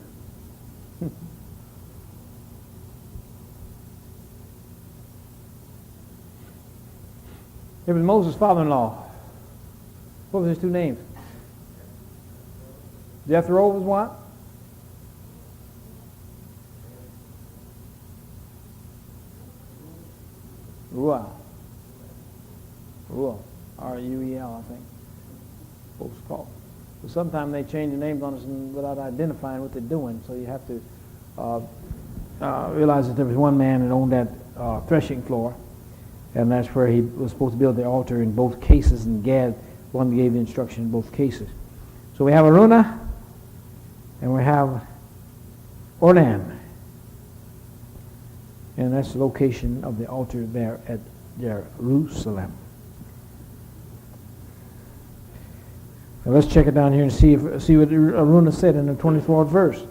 It was Moses' father-in-law. What was his two names? Jethro was what? Ruel. Ruel. R-U-E-L, I think. Folks call. So sometimes they change the names on us without identifying what they're doing. So you have to realize that there was one man that owned that threshing floor, and that's where he was supposed to build the altar in both cases, and Gad, one that gave the instruction in both cases. So we have Araunah, and we have Ornan. And that's the location of the altar there at Jerusalem. Now let's check it down here and see what Araunah said in the 24th verse.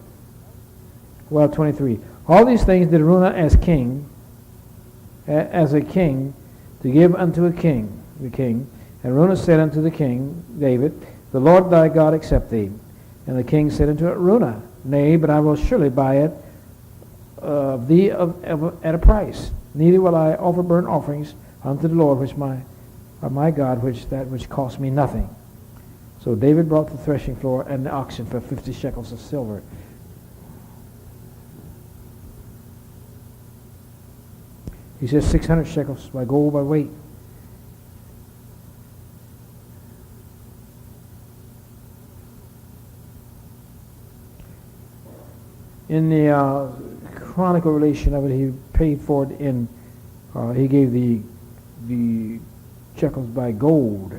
Well, 23. All these things did Araunah as king, as a king, to give unto a king, the king. And Araunah said unto the king, David, The Lord thy God accept thee. And the king said unto Araunah, Nay, but I will surely buy it of thee at a price. Neither will I offer burnt offerings unto the Lord, which my God, which cost me nothing. So David brought the threshing floor and the oxen for 50 shekels of silver. He says 600 shekels by gold by weight. In the chronicle relation of it, he paid for it in, he gave the shekels by gold,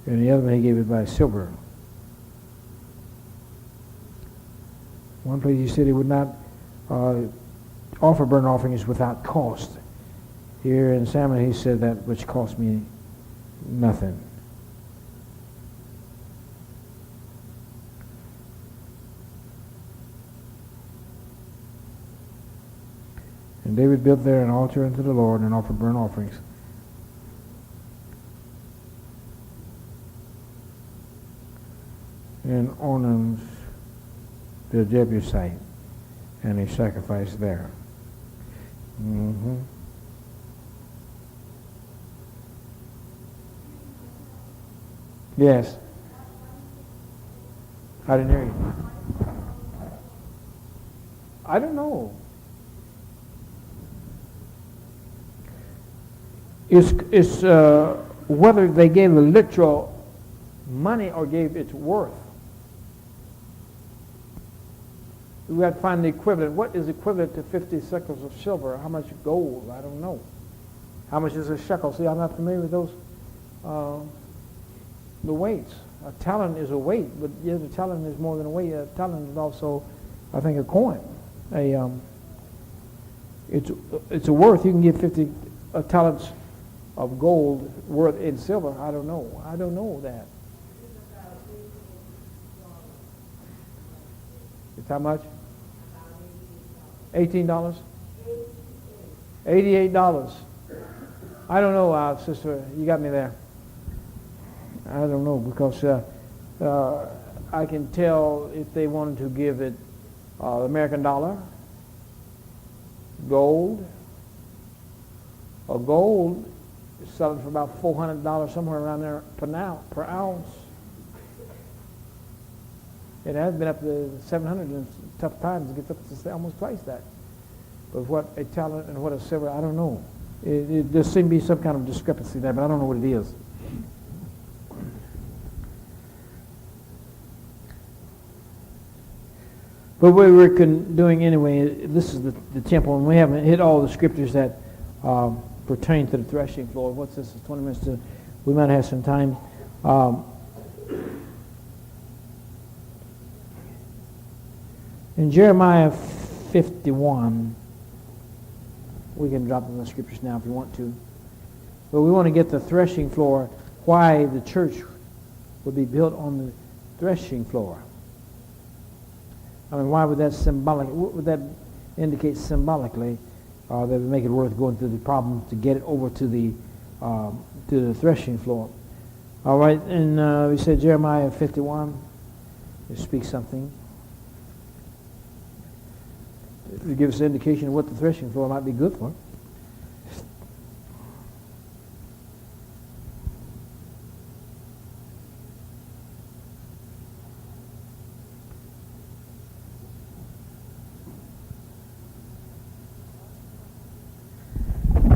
and the other one he gave it by silver. One place he said he would not offer burnt offerings without cost. Here in Samuel he said that which cost me nothing. And David built there an altar unto the Lord and offered burnt offerings. And Ornan the Jebusite, and he sacrificed there. Yes. I didn't hear you. I don't know. It's whether they gave the literal money or gave its worth. we got to find the equivalent. What is equivalent to 50 shekels of silver? How much gold? I don't know. How much is a shekel? See, I'm not familiar with those, the weights. A talent is a weight, but yes, a talent is more than a weight. A talent is also, I think, a coin. It's a worth. You can get 50 talents of gold worth in silver. I don't know. I don't know that. It's how much? $18? $88. I don't know, sister. You got me there. I don't know, because I can tell if they wanted to give it the American dollar, gold. A gold is selling for about $400, somewhere around there per ounce. It has been up to 700 in tough times. It gets up to almost twice that. But what a talent and what a silver, I don't know. There seems to be some kind of discrepancy there, but I don't know what it is. But what we're doing anyway, this is the temple, and we haven't hit all the scriptures that pertain to the threshing floor. What's this? 20 minutes to, we might have some time. In Jeremiah 51, we can drop in the scriptures now if you want to. But we want to get the threshing floor, why the church would be built on the threshing floor. I mean, why would that what would that indicate symbolically that would make it worth going through the problem to get it over to the threshing floor? All right, and we said Jeremiah 51. It speaks something. It gives us an indication of what the threshing floor might be good for.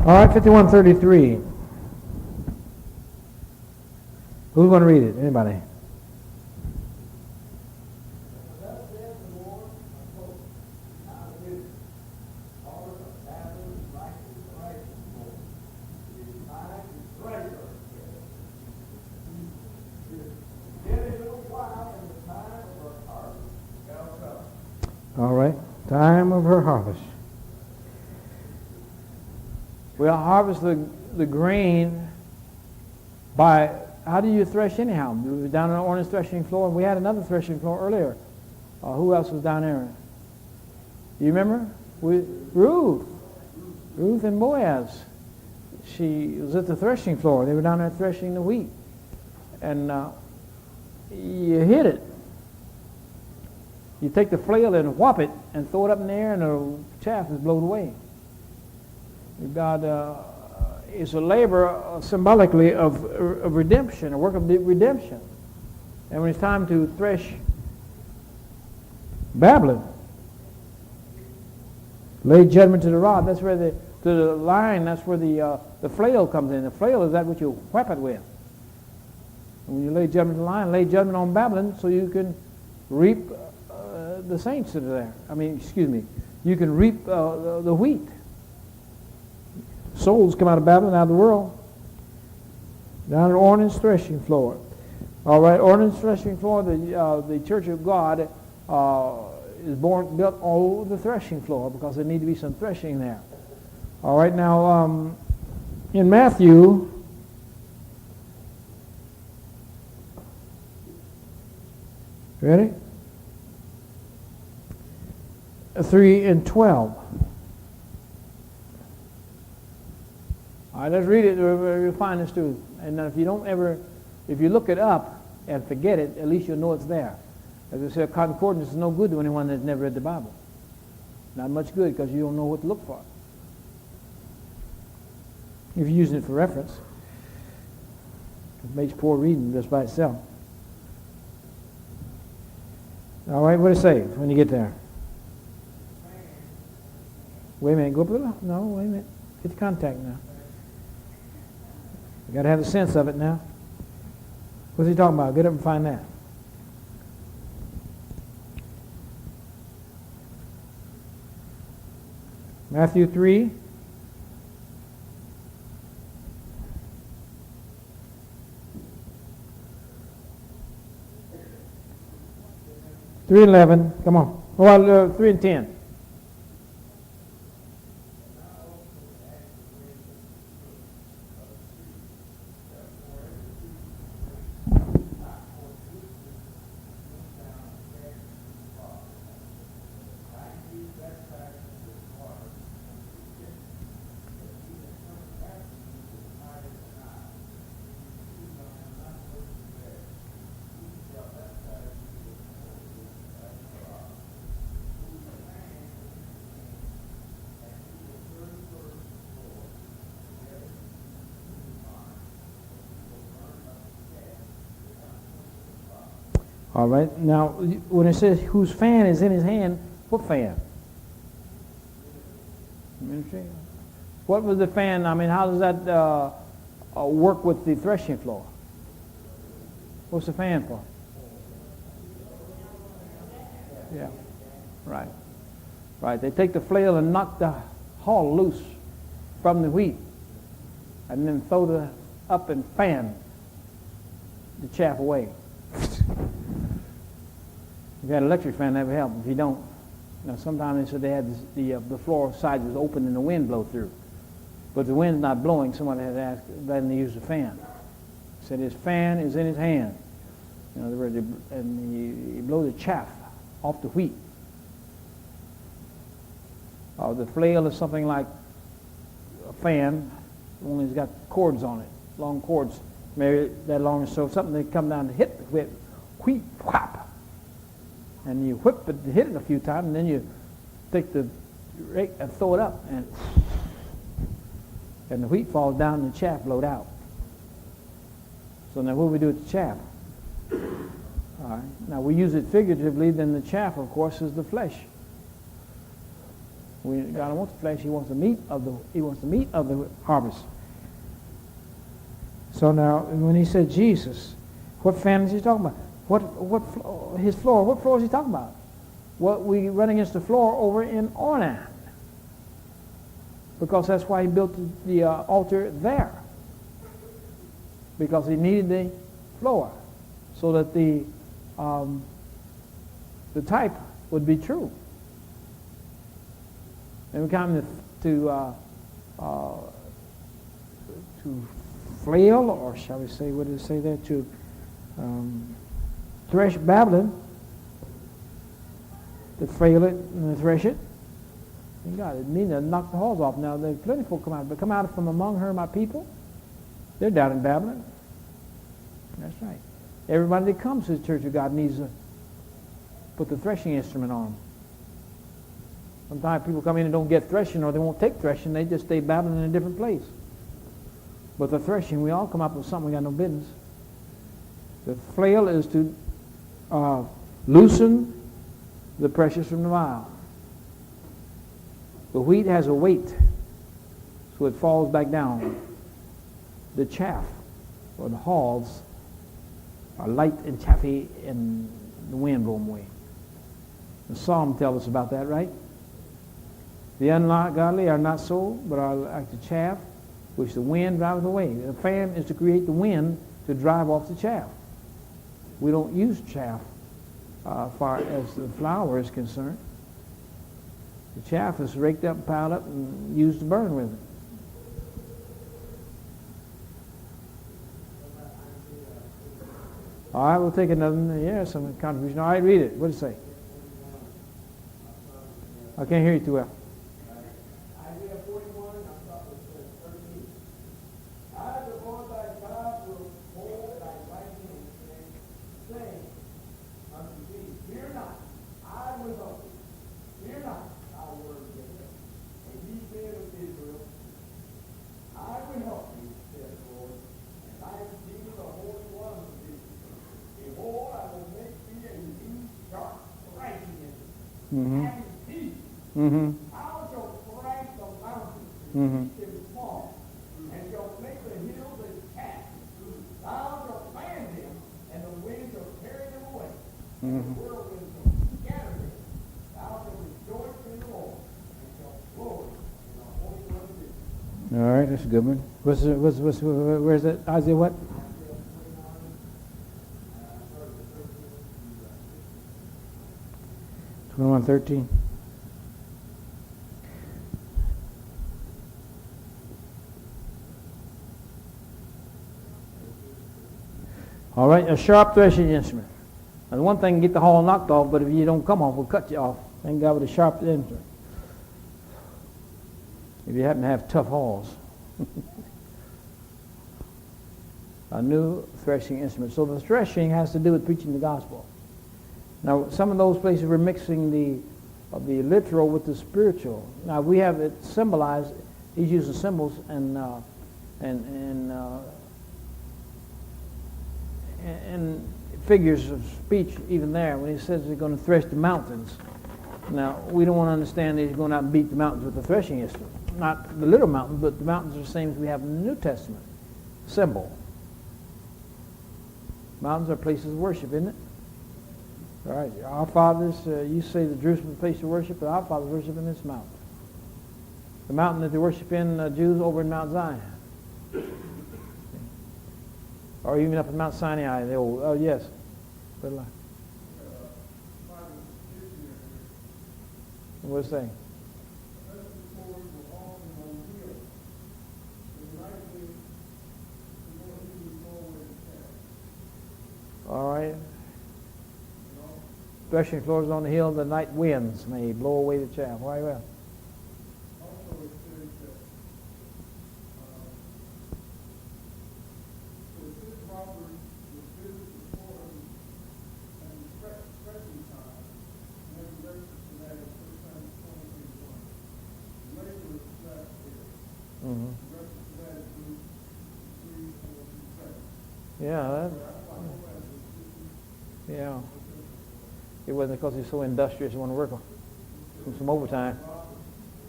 All right, 51:33. Who's going to read it? Anybody? All right, time of her harvest. We'll harvest the grain by, how do you thresh anyhow? We were down on the orange threshing floor, and we had another threshing floor earlier. Who else was down there? You remember? Ruth and Boaz. She was at the threshing floor. They were down there threshing the wheat. And you hit it. You take the flail and whop it and throw it up in the air, and the chaff is blown away. God is a labor symbolically of redemption, a work of redemption. And when it's time to thresh Babylon, lay judgment to the rod, that's where to the line, that's where the flail comes in. The flail is that which you whap it with. And when you lay judgment to the line, lay judgment on Babylon so you can reap the saints that are there. You can reap the wheat. Souls come out of Babylon, out of the world. Down at Ordnance threshing floor. All right, Ordnance threshing floor, the Church of God is built on the threshing floor because there need to be some threshing there. All right, now in Matthew, ready? 3:12. All right, let's read it. We'll find this too. And then if you look it up and forget it, at least you'll know it's there. As I said, concordance is no good to anyone that's never read the Bible. Not much good because you don't know what to look for. If you're using it for reference, it makes poor reading just by itself. All right, what does it say when you get there? Wait a minute, go up a little. No, wait a minute. Get the contact now. You got to have the sense of it now. What's he talking about? Get up and find that. Matthew 3. Three 11. Come on. Well, 3 and 10. All right. Now, when it says whose fan is in his hand, what fan? Ministry. What was the fan? I mean, how does that work with the threshing floor? What's the fan for? Yeah. Right. Right. They take the flail and knock the hull loose from the wheat, and then throw the up and fan the chaff away. If you had an electric fan, that would help. If you don't, now sometimes they said they had the floor side was open and the wind blow through. But the wind's not blowing, somebody had to ask, letting them use the fan. He said his fan is in his hand. In other words, and he blow the chaff off the wheat. The flail is something like a fan, only it's got cords on it, long cords, maybe that long or so, something they come down to hit the wheat, whap. And you whip it, hit it a few times, and then you take the rake and throw it up, and the wheat falls down and the chaff blowed out. So now what do we do with the chaff? All right. Now we use it figuratively, then the chaff, of course, is the flesh. God don't want the flesh, he wants the meat of the harvest. So now when he said Jesus, what fan is he talking about? His floor? What floor is he talking about? What we run against the floor over in Ornan, because that's why he built the altar there, because he needed the floor so that the type would be true. And we come to flail, or shall we say, what does it say there? To thresh Babylon, to flail it and to thresh it. And God, it means to knock the halls off. Now, there's plenty of folk come out, but come out from among her, my people. They're down in Babylon. That's right. Everybody that comes to the church of God needs to put the threshing instrument on them. Sometimes people come in and don't get threshing, or they won't take threshing. They just stay babbling in a different place. But the threshing, we all come up with something we got no business. The flail is to loosen the precious from the vile. The wheat has a weight, so it falls back down. The chaff, or the hulls, are light and chaffy, and the wind blows them away. The Psalm tells us about that, right? The ungodly are not so, but are like the chaff, which the wind drives away. The fan is to create the wind to drive off the chaff. We don't use chaff as far as the flour is concerned. The chaff is raked up, piled up, and used to burn with it. All right, we'll take another. Yeah, some contribution. All right, read it. What does it say? I can't hear you too well. Isaiah 41, I'm starting with 13. I, the Lord thy God, will hold thy right hand, saying unto thee, fear not, I will help thee. Fear not, I will Jacob. And ye said of Israel, I will help thee, saith the Lord, and I am Jesus, the Holy One of thee. Behold, I will make thee a new dark righteousness, having peace. Mm-hmm. I shall strike the mountains Mm-hmm. and small, and shall make the hills as chaff. Thou shalt plant them, and the wind shall carry them away. And the whirlwind shall scatter them. Thou shalt rejoice in the Lord, and shalt glory that's a good one. Where's it? Isaiah what? Twenty-one 13. All right, a sharp threshing instrument. Now, the one thing can get the haul knocked off, but if you don't come off, we'll cut you off. Thank God with a sharp instrument. If you happen to have tough hauls. A new threshing instrument. So the threshing has to do with preaching the gospel. Now, some of those places we're mixing the literal with the spiritual. Now, we have it symbolized. He's using symbols and figures of speech even there when he says he's going to thresh the mountains. Now, we don't want to understand that he's going out and beat the mountains with the threshing instrument. Not the little mountains, but the mountains are the same as we have in the New Testament. Symbol. Mountains are places of worship, isn't it? All right. Our fathers, you say that Jerusalem is a place of worship, but our fathers worship in this mountain. The mountain that they worship in, Jews over in Mount Zion. Or even up in Mount Sinai, the old, oh yes. What's it saying? All right. Threshing floors on the hill, the night winds may blow away the chaff. Why well? Mm-hmm. Yeah, yeah. It wasn't because he's so industrious and want to work on some overtime.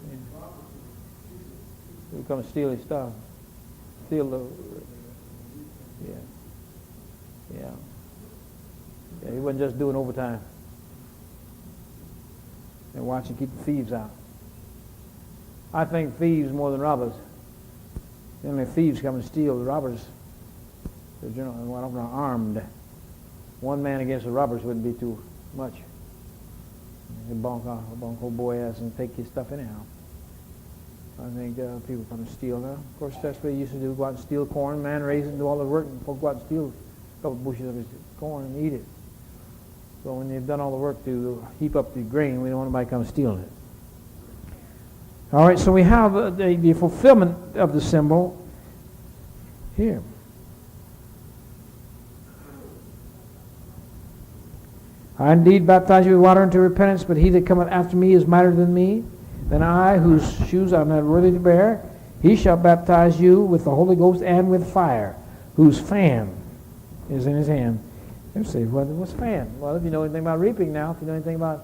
Yeah. He would come and steal his stuff. Steal the... Yeah. He wasn't just doing overtime. And watching keep the thieves out. I think thieves more than robbers. The only thieves come and steal. The robbers, they're generally armed. One man against the robbers wouldn't be too much. You bonk old boy ass and take his stuff anyhow. I think people come and steal now. Of course, that's what they used to do, go out and steal corn. Man raise it, do all the work, and folk go out and steal a couple bushels of his corn and eat it. So when they've done all the work to heap up the grain, we don't want anybody to come stealing it. All right, so we have the fulfillment of the symbol here. I indeed baptize you with water unto repentance, but he that cometh after me is mightier than me, than I, whose shoes I am not worthy to bear. He shall baptize you with the Holy Ghost and with fire, whose fan is in his hand. You say, well, what's fan? Well, if you know anything about reaping now, if you know anything about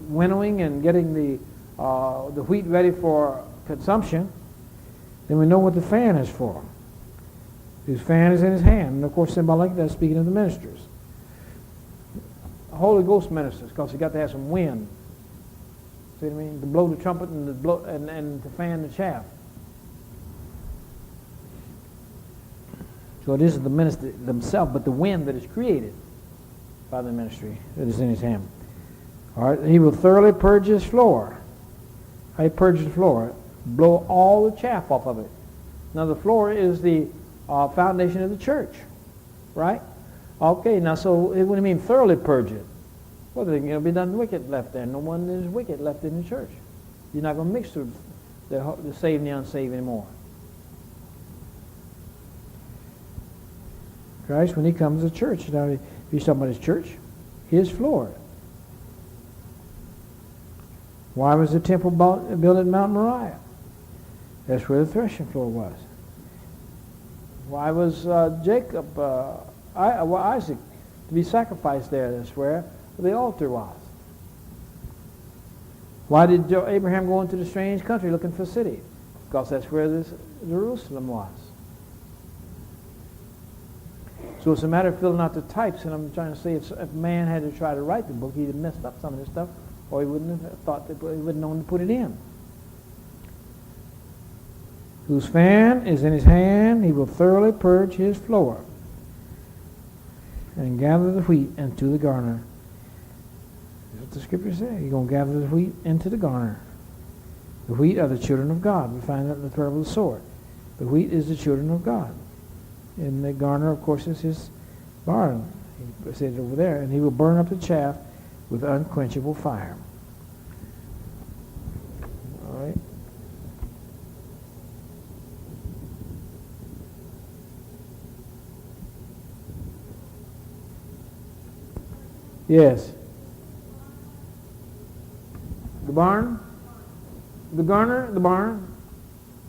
winnowing and getting the wheat ready for consumption, then we know what the fan is for. His fan is in his hand. And of course, symbolic, that's speaking of the ministers. Holy Ghost ministers, because you got to have some wind. See what I mean? To blow the trumpet and to fan the chaff. So it isn't the minister themselves, but the wind that is created by the ministry that is in his hand. All right, he will thoroughly purge his floor. How he purges the floor? Blow all the chaff off of it. Now the floor is the foundation of the church, right? Okay, now so what do you mean thoroughly purge it? Well, there's going to be none wicked left there. No one is wicked left in the church. You're not going to mix through the saved and the unsaved anymore. Christ, when he comes to church, now if he's talking about his church, his floor. Why was the temple built at Mount Moriah? That's where the threshing floor was. Why was Isaac to be sacrificed there? That's where the altar was. Why did Abraham go into the strange country looking for a city? Because that's where this Jerusalem was. So it's a matter of filling out the types, and I'm trying to say if man had to try to write the book, he'd have messed up some of this stuff, or he wouldn't have thought that he wouldn't have known to put it in. whose fan is in his hand, he will thoroughly purge his floor and gather the wheat into the garner. That's what the scriptures say. He's going to gather the wheat into the garner. The wheat are the children of God. We find that in the parable of the sword. The wheat is the children of God. And the garner, of course, is his barn. He said it over there. And he will burn up the chaff with unquenchable fire. All right. Yes. The barn? The garner? The barn?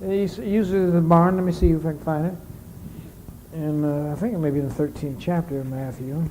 Usually the barn. Let me see if I can find it. And I think it may be in the 13th chapter of Matthew.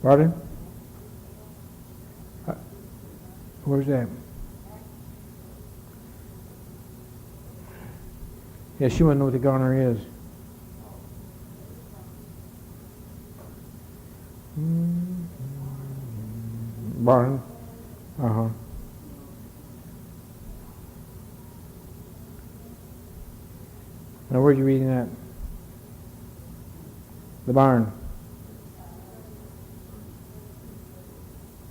Pardon? Where's that? Yeah, she wouldn't know what the garner is. Barn? Uh-huh. Now, where are you reading that? The barn.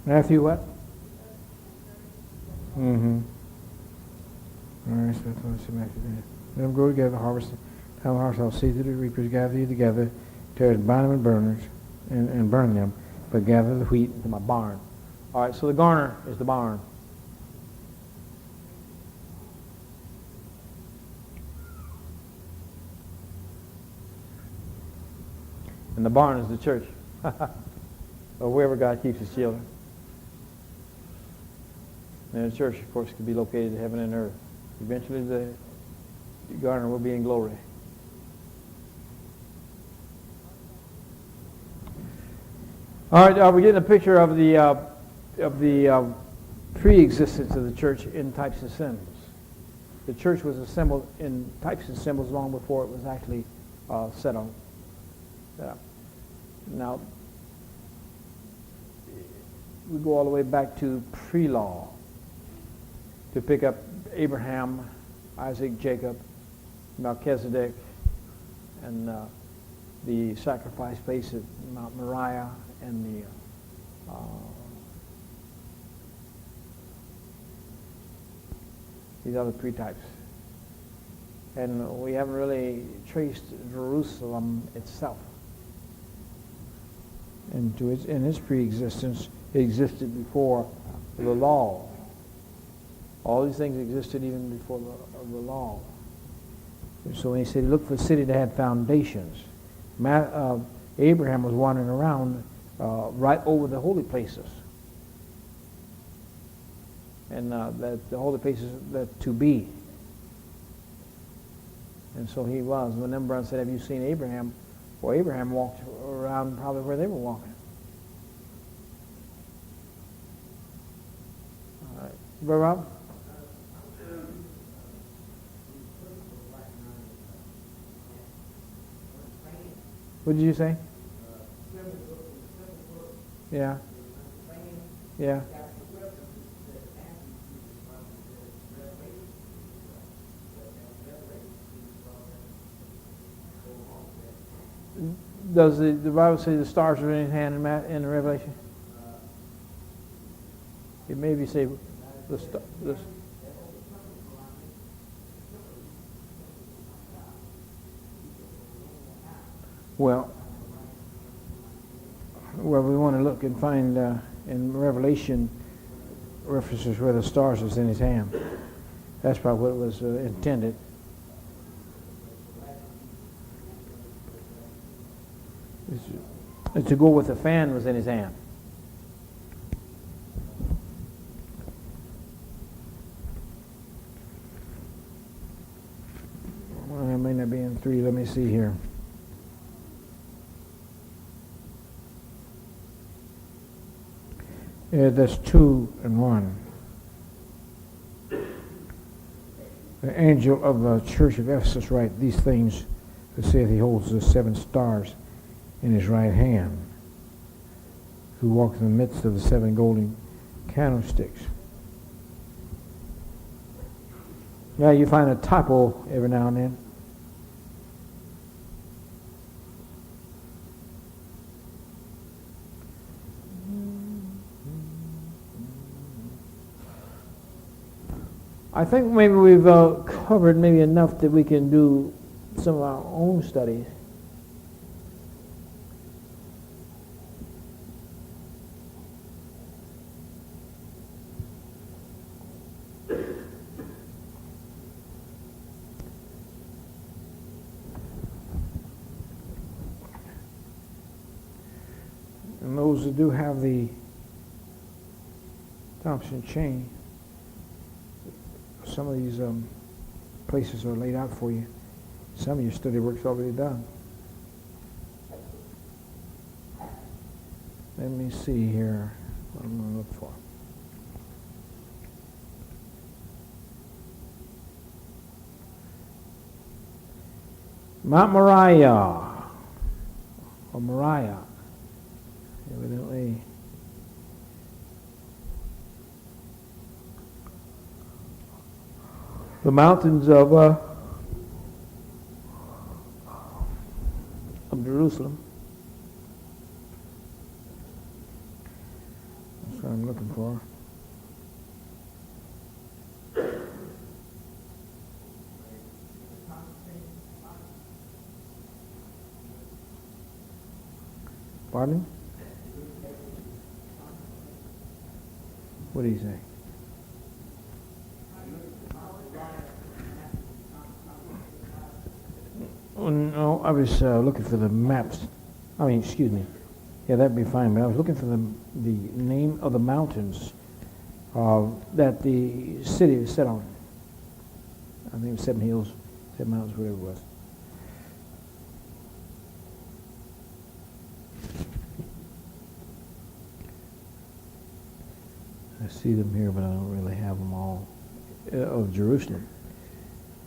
Matthew what? Mm-hmm. All right, so let's see Matthew. Let them grow together, harvest. Time of harvest, I'll see that the reapers gather you together, tear and bind them in burners, and burn them, but gather the wheat into my barn. All right, so the garner is the barn. And the barn is the church. Or wherever God keeps his children. And the church, of course, could be located in heaven and earth. Eventually the garner will be in glory. All right, we're getting a picture of the pre-existence of the church in types and symbols. The church was assembled in types and symbols long before it was actually set up. Now, we go all the way back to pre-law to pick up Abraham, Isaac, Jacob, Melchizedek, and the sacrifice place at Mount Moriah, and these other pre-types. And we haven't really traced Jerusalem itself in its pre-existence. It existed before the law. All these things existed even before the law. So when he said, look for a city that had foundations, Abraham was wandering around right over the holy places. And that the holy places that to be. And so he was. When them brothers said, have you seen Abraham? Well, Abraham walked around probably where they were walking. All right. Brother Rob? What did you say? Yeah. Yeah. Does the Bible say the stars are in his hand in the Revelation? It maybe say the well, we want to look and find in Revelation references where the stars is in his hand. That's probably what was intended. It's to go with the fan was in his hand. Well, it may not be in and 3, let me see here. Yeah, that's 2 and 1. The angel of the church of Ephesus write these things, who saith he holds the 7 stars in his right hand, who walks in the midst of the 7 golden candlesticks. Yeah, you find a typo every now and then. I think maybe we've covered maybe enough that we can do some of our own studies. And those that do have the Thompson chain, some of these places are laid out for you. Some of your study work's already done. Let me see here what I'm going to look for. Mount Moriah, or Moriah, evidently. The mountains of Jerusalem. That's what I'm looking for. Pardon? What do you say? Oh, no, I was looking for the maps. I mean, excuse me. Yeah, that'd be fine. But I was looking for the name of the mountains that the city is set on. I think it was 7 hills, 7 mountains, whatever it was. I see them here, but I don't really have them all. Of Jerusalem.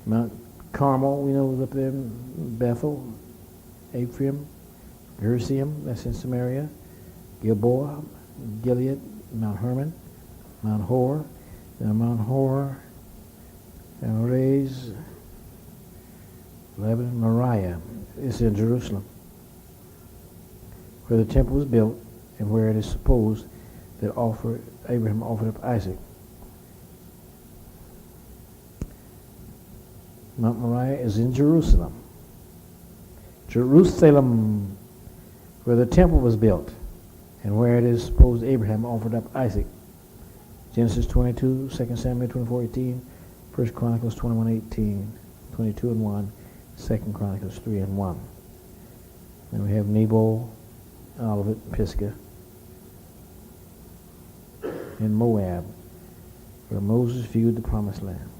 Mount Carmel, we know, was up there. Bethel, Ephraim, Gerizim, that's in Samaria. Gilboa, Gilead, Mount Hermon, Mount Hor, Mount Hor, and Rez, Lebanon, Moriah. It's in Jerusalem, where the temple was built and where it is supposed that Abraham offered up Isaac. Mount Moriah is in Jerusalem. Jerusalem, where the temple was built and where it is supposed Abraham offered up Isaac. Genesis 22, 2 Samuel 24:18, 1 Chronicles 21:18, 22 and 1, 2 Chronicles 3 and 1. Then we have Nebo, Olivet, Pisgah, and Moab, where Moses viewed the promised land.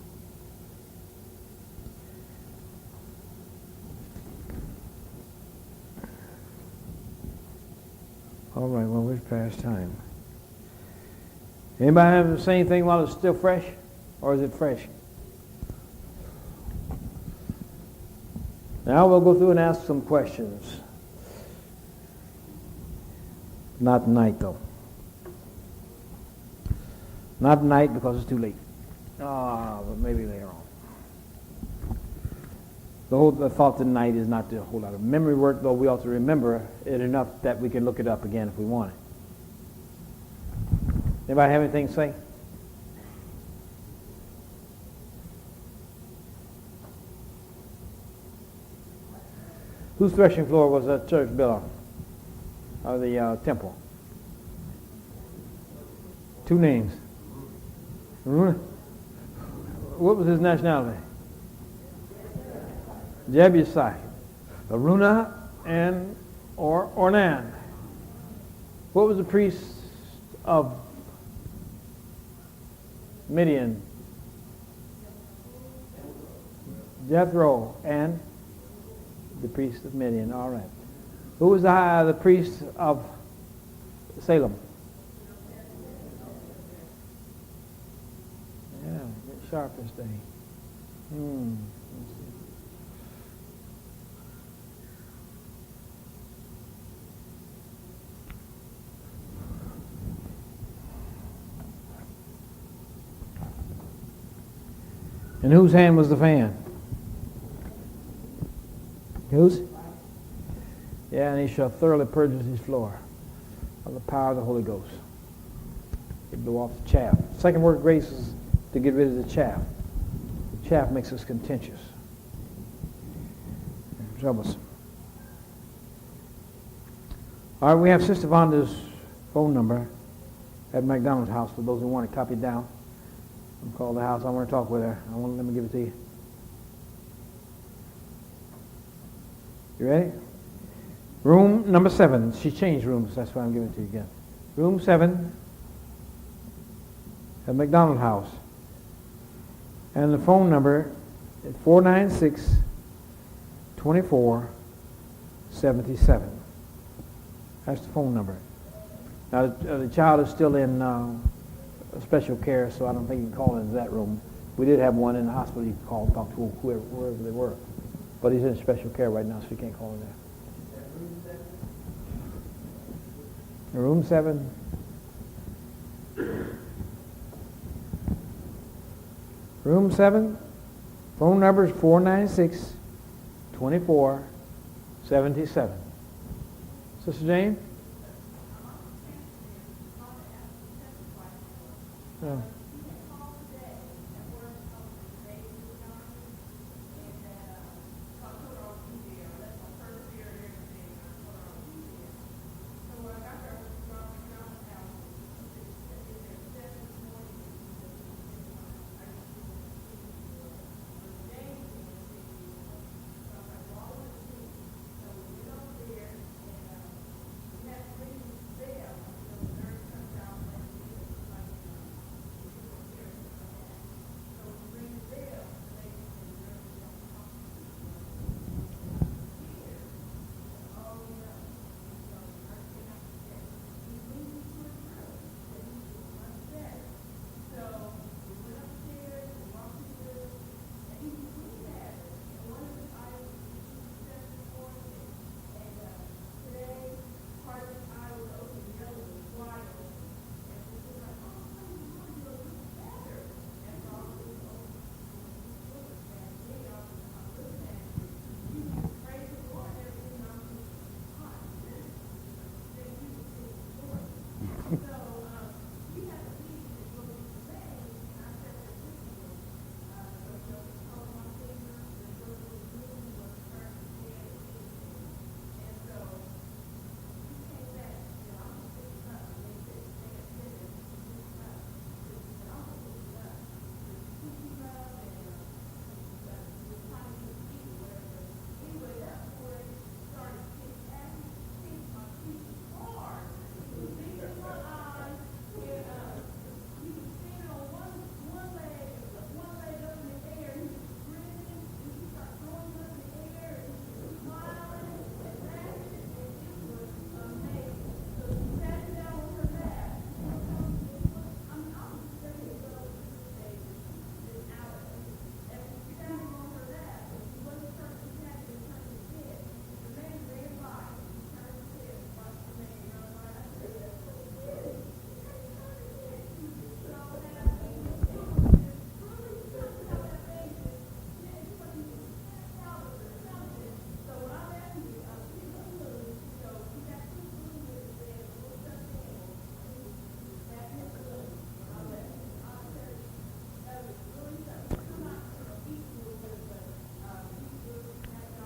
All right, well, we're past time. Anybody have the same thing while it's still fresh? Or is it fresh? Now we'll go through and ask some questions. Not tonight, though. Not tonight because it's too late. But maybe later on. The thought tonight is not to do a whole lot of memory work, though we ought to remember it enough that we can look it up again if we want it. Anybody have anything to say? Whose threshing floor was that church built on? Or the temple? 2 names. What was his nationality? Jebusite. Aruna and Ornan. What was the priest of Midian? Jethro and The priest of Midian. All right. Who was the priest of Salem? Yeah, get sharp this day. Let's see. And whose hand was the fan? Whose? Yeah, and he shall thoroughly purge his floor of the power of the Holy Ghost. He blew off the chaff. Second word of grace is to get rid of the chaff. The chaff makes us contentious and troublesome. All right, we have Sister Vonda's phone number at McDonald's house for those who want it copied down. I'm called the house. I want to talk with her. Let me give it to you. You ready? Room number 7. She changed rooms. That's why I'm giving it to you again. Room 7 at McDonald House. And the phone number is 496-2477. That's the phone number. Now, the child is still in special care, so I don't think you can call into that room. We did have one in the hospital you could call and talk to whoever they were. But he's in special care right now, so you can't call in there. Room 7. Room 7. Phone number is 496-2477. Sister Jane? Yeah.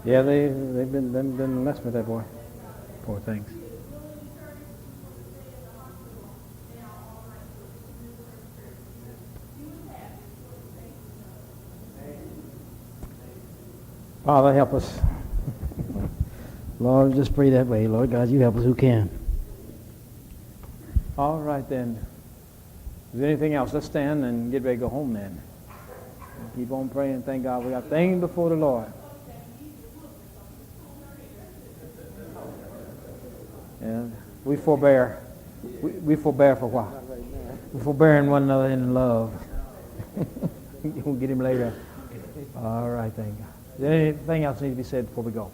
Yeah, they've been messing with that boy. Poor things. Father, help us. Lord, just pray that way. Lord God, you help us who can. All right then. Is there anything else? Let's stand and get ready to go home then. Keep on praying. Thank God we got things before the Lord. We forbear. We forbear for a while. We're forbearing one another in love. We'll get him later. All right, thank God. Is there anything else need to be said before we go?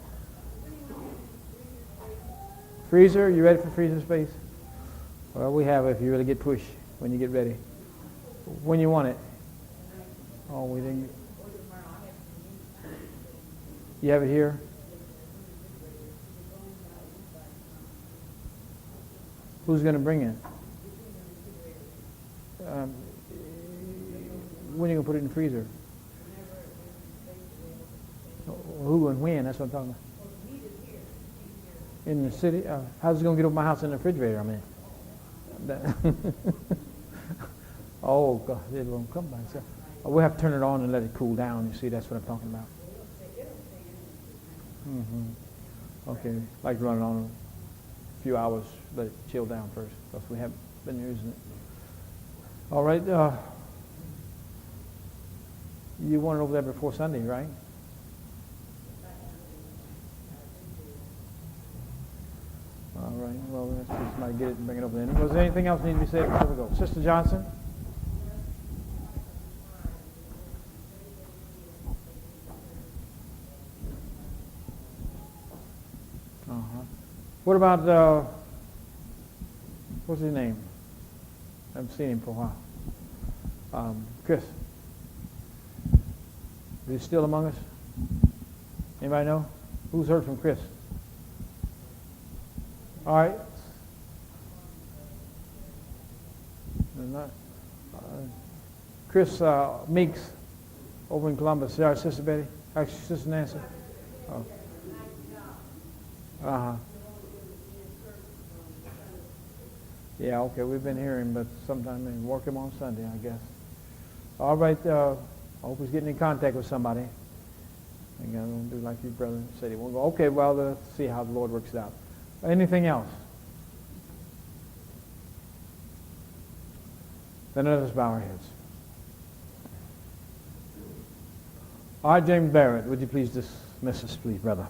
Freezer, you ready for freezer space? Well, we have it if you really get pushed when you get ready. When you want it. Oh, we didn't. You have it here? Who's going to bring it? When are you going to put it in the freezer? Who and when? That's what I'm talking about. In the city? How's it going to get over my house in the refrigerator? I mean. Oh, God, it won't come by itself. We'll have to turn it on and let it cool down. You see, that's what I'm talking about. Okay, like run it on a few hours, let it chill down first, because we haven't been using it. All right, you want it over there before Sunday, right? All right, well, let's see somebody get it and bring it over there. Was there anything else need to be said before we go? Sister Johnson? What about, what's his name? I haven't seen him for a while. Chris. Is he still among us? Anybody know? Who's heard from Chris? All right. Chris Meeks over in Columbus. Is that our Sister Betty? Actually, Sister Nancy? Oh. Uh-huh. Yeah, okay, we've been hearing, but sometime they work him on Sunday, I guess. All right, I hope he's getting in contact with somebody. I'm going to do like your brother said he won't go. Okay, well, let's see how the Lord works it out. Anything else? Then let us bow our heads. All right, James Barrett, would you please dismiss us, please, brother?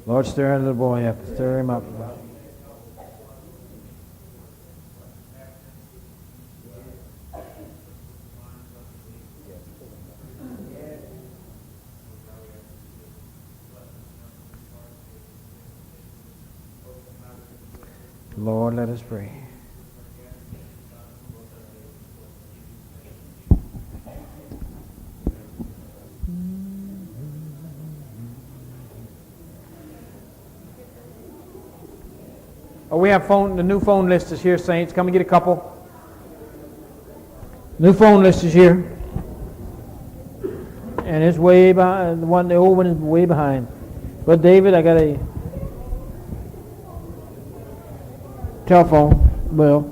Lord, stir the little boy. You have to stir him up. Lord, let us pray. Oh, we have the new phone list is here, saints. Come and get a couple. New phone list is here. And it's way behind. The old one is way behind. But David, I got a telephone. Well,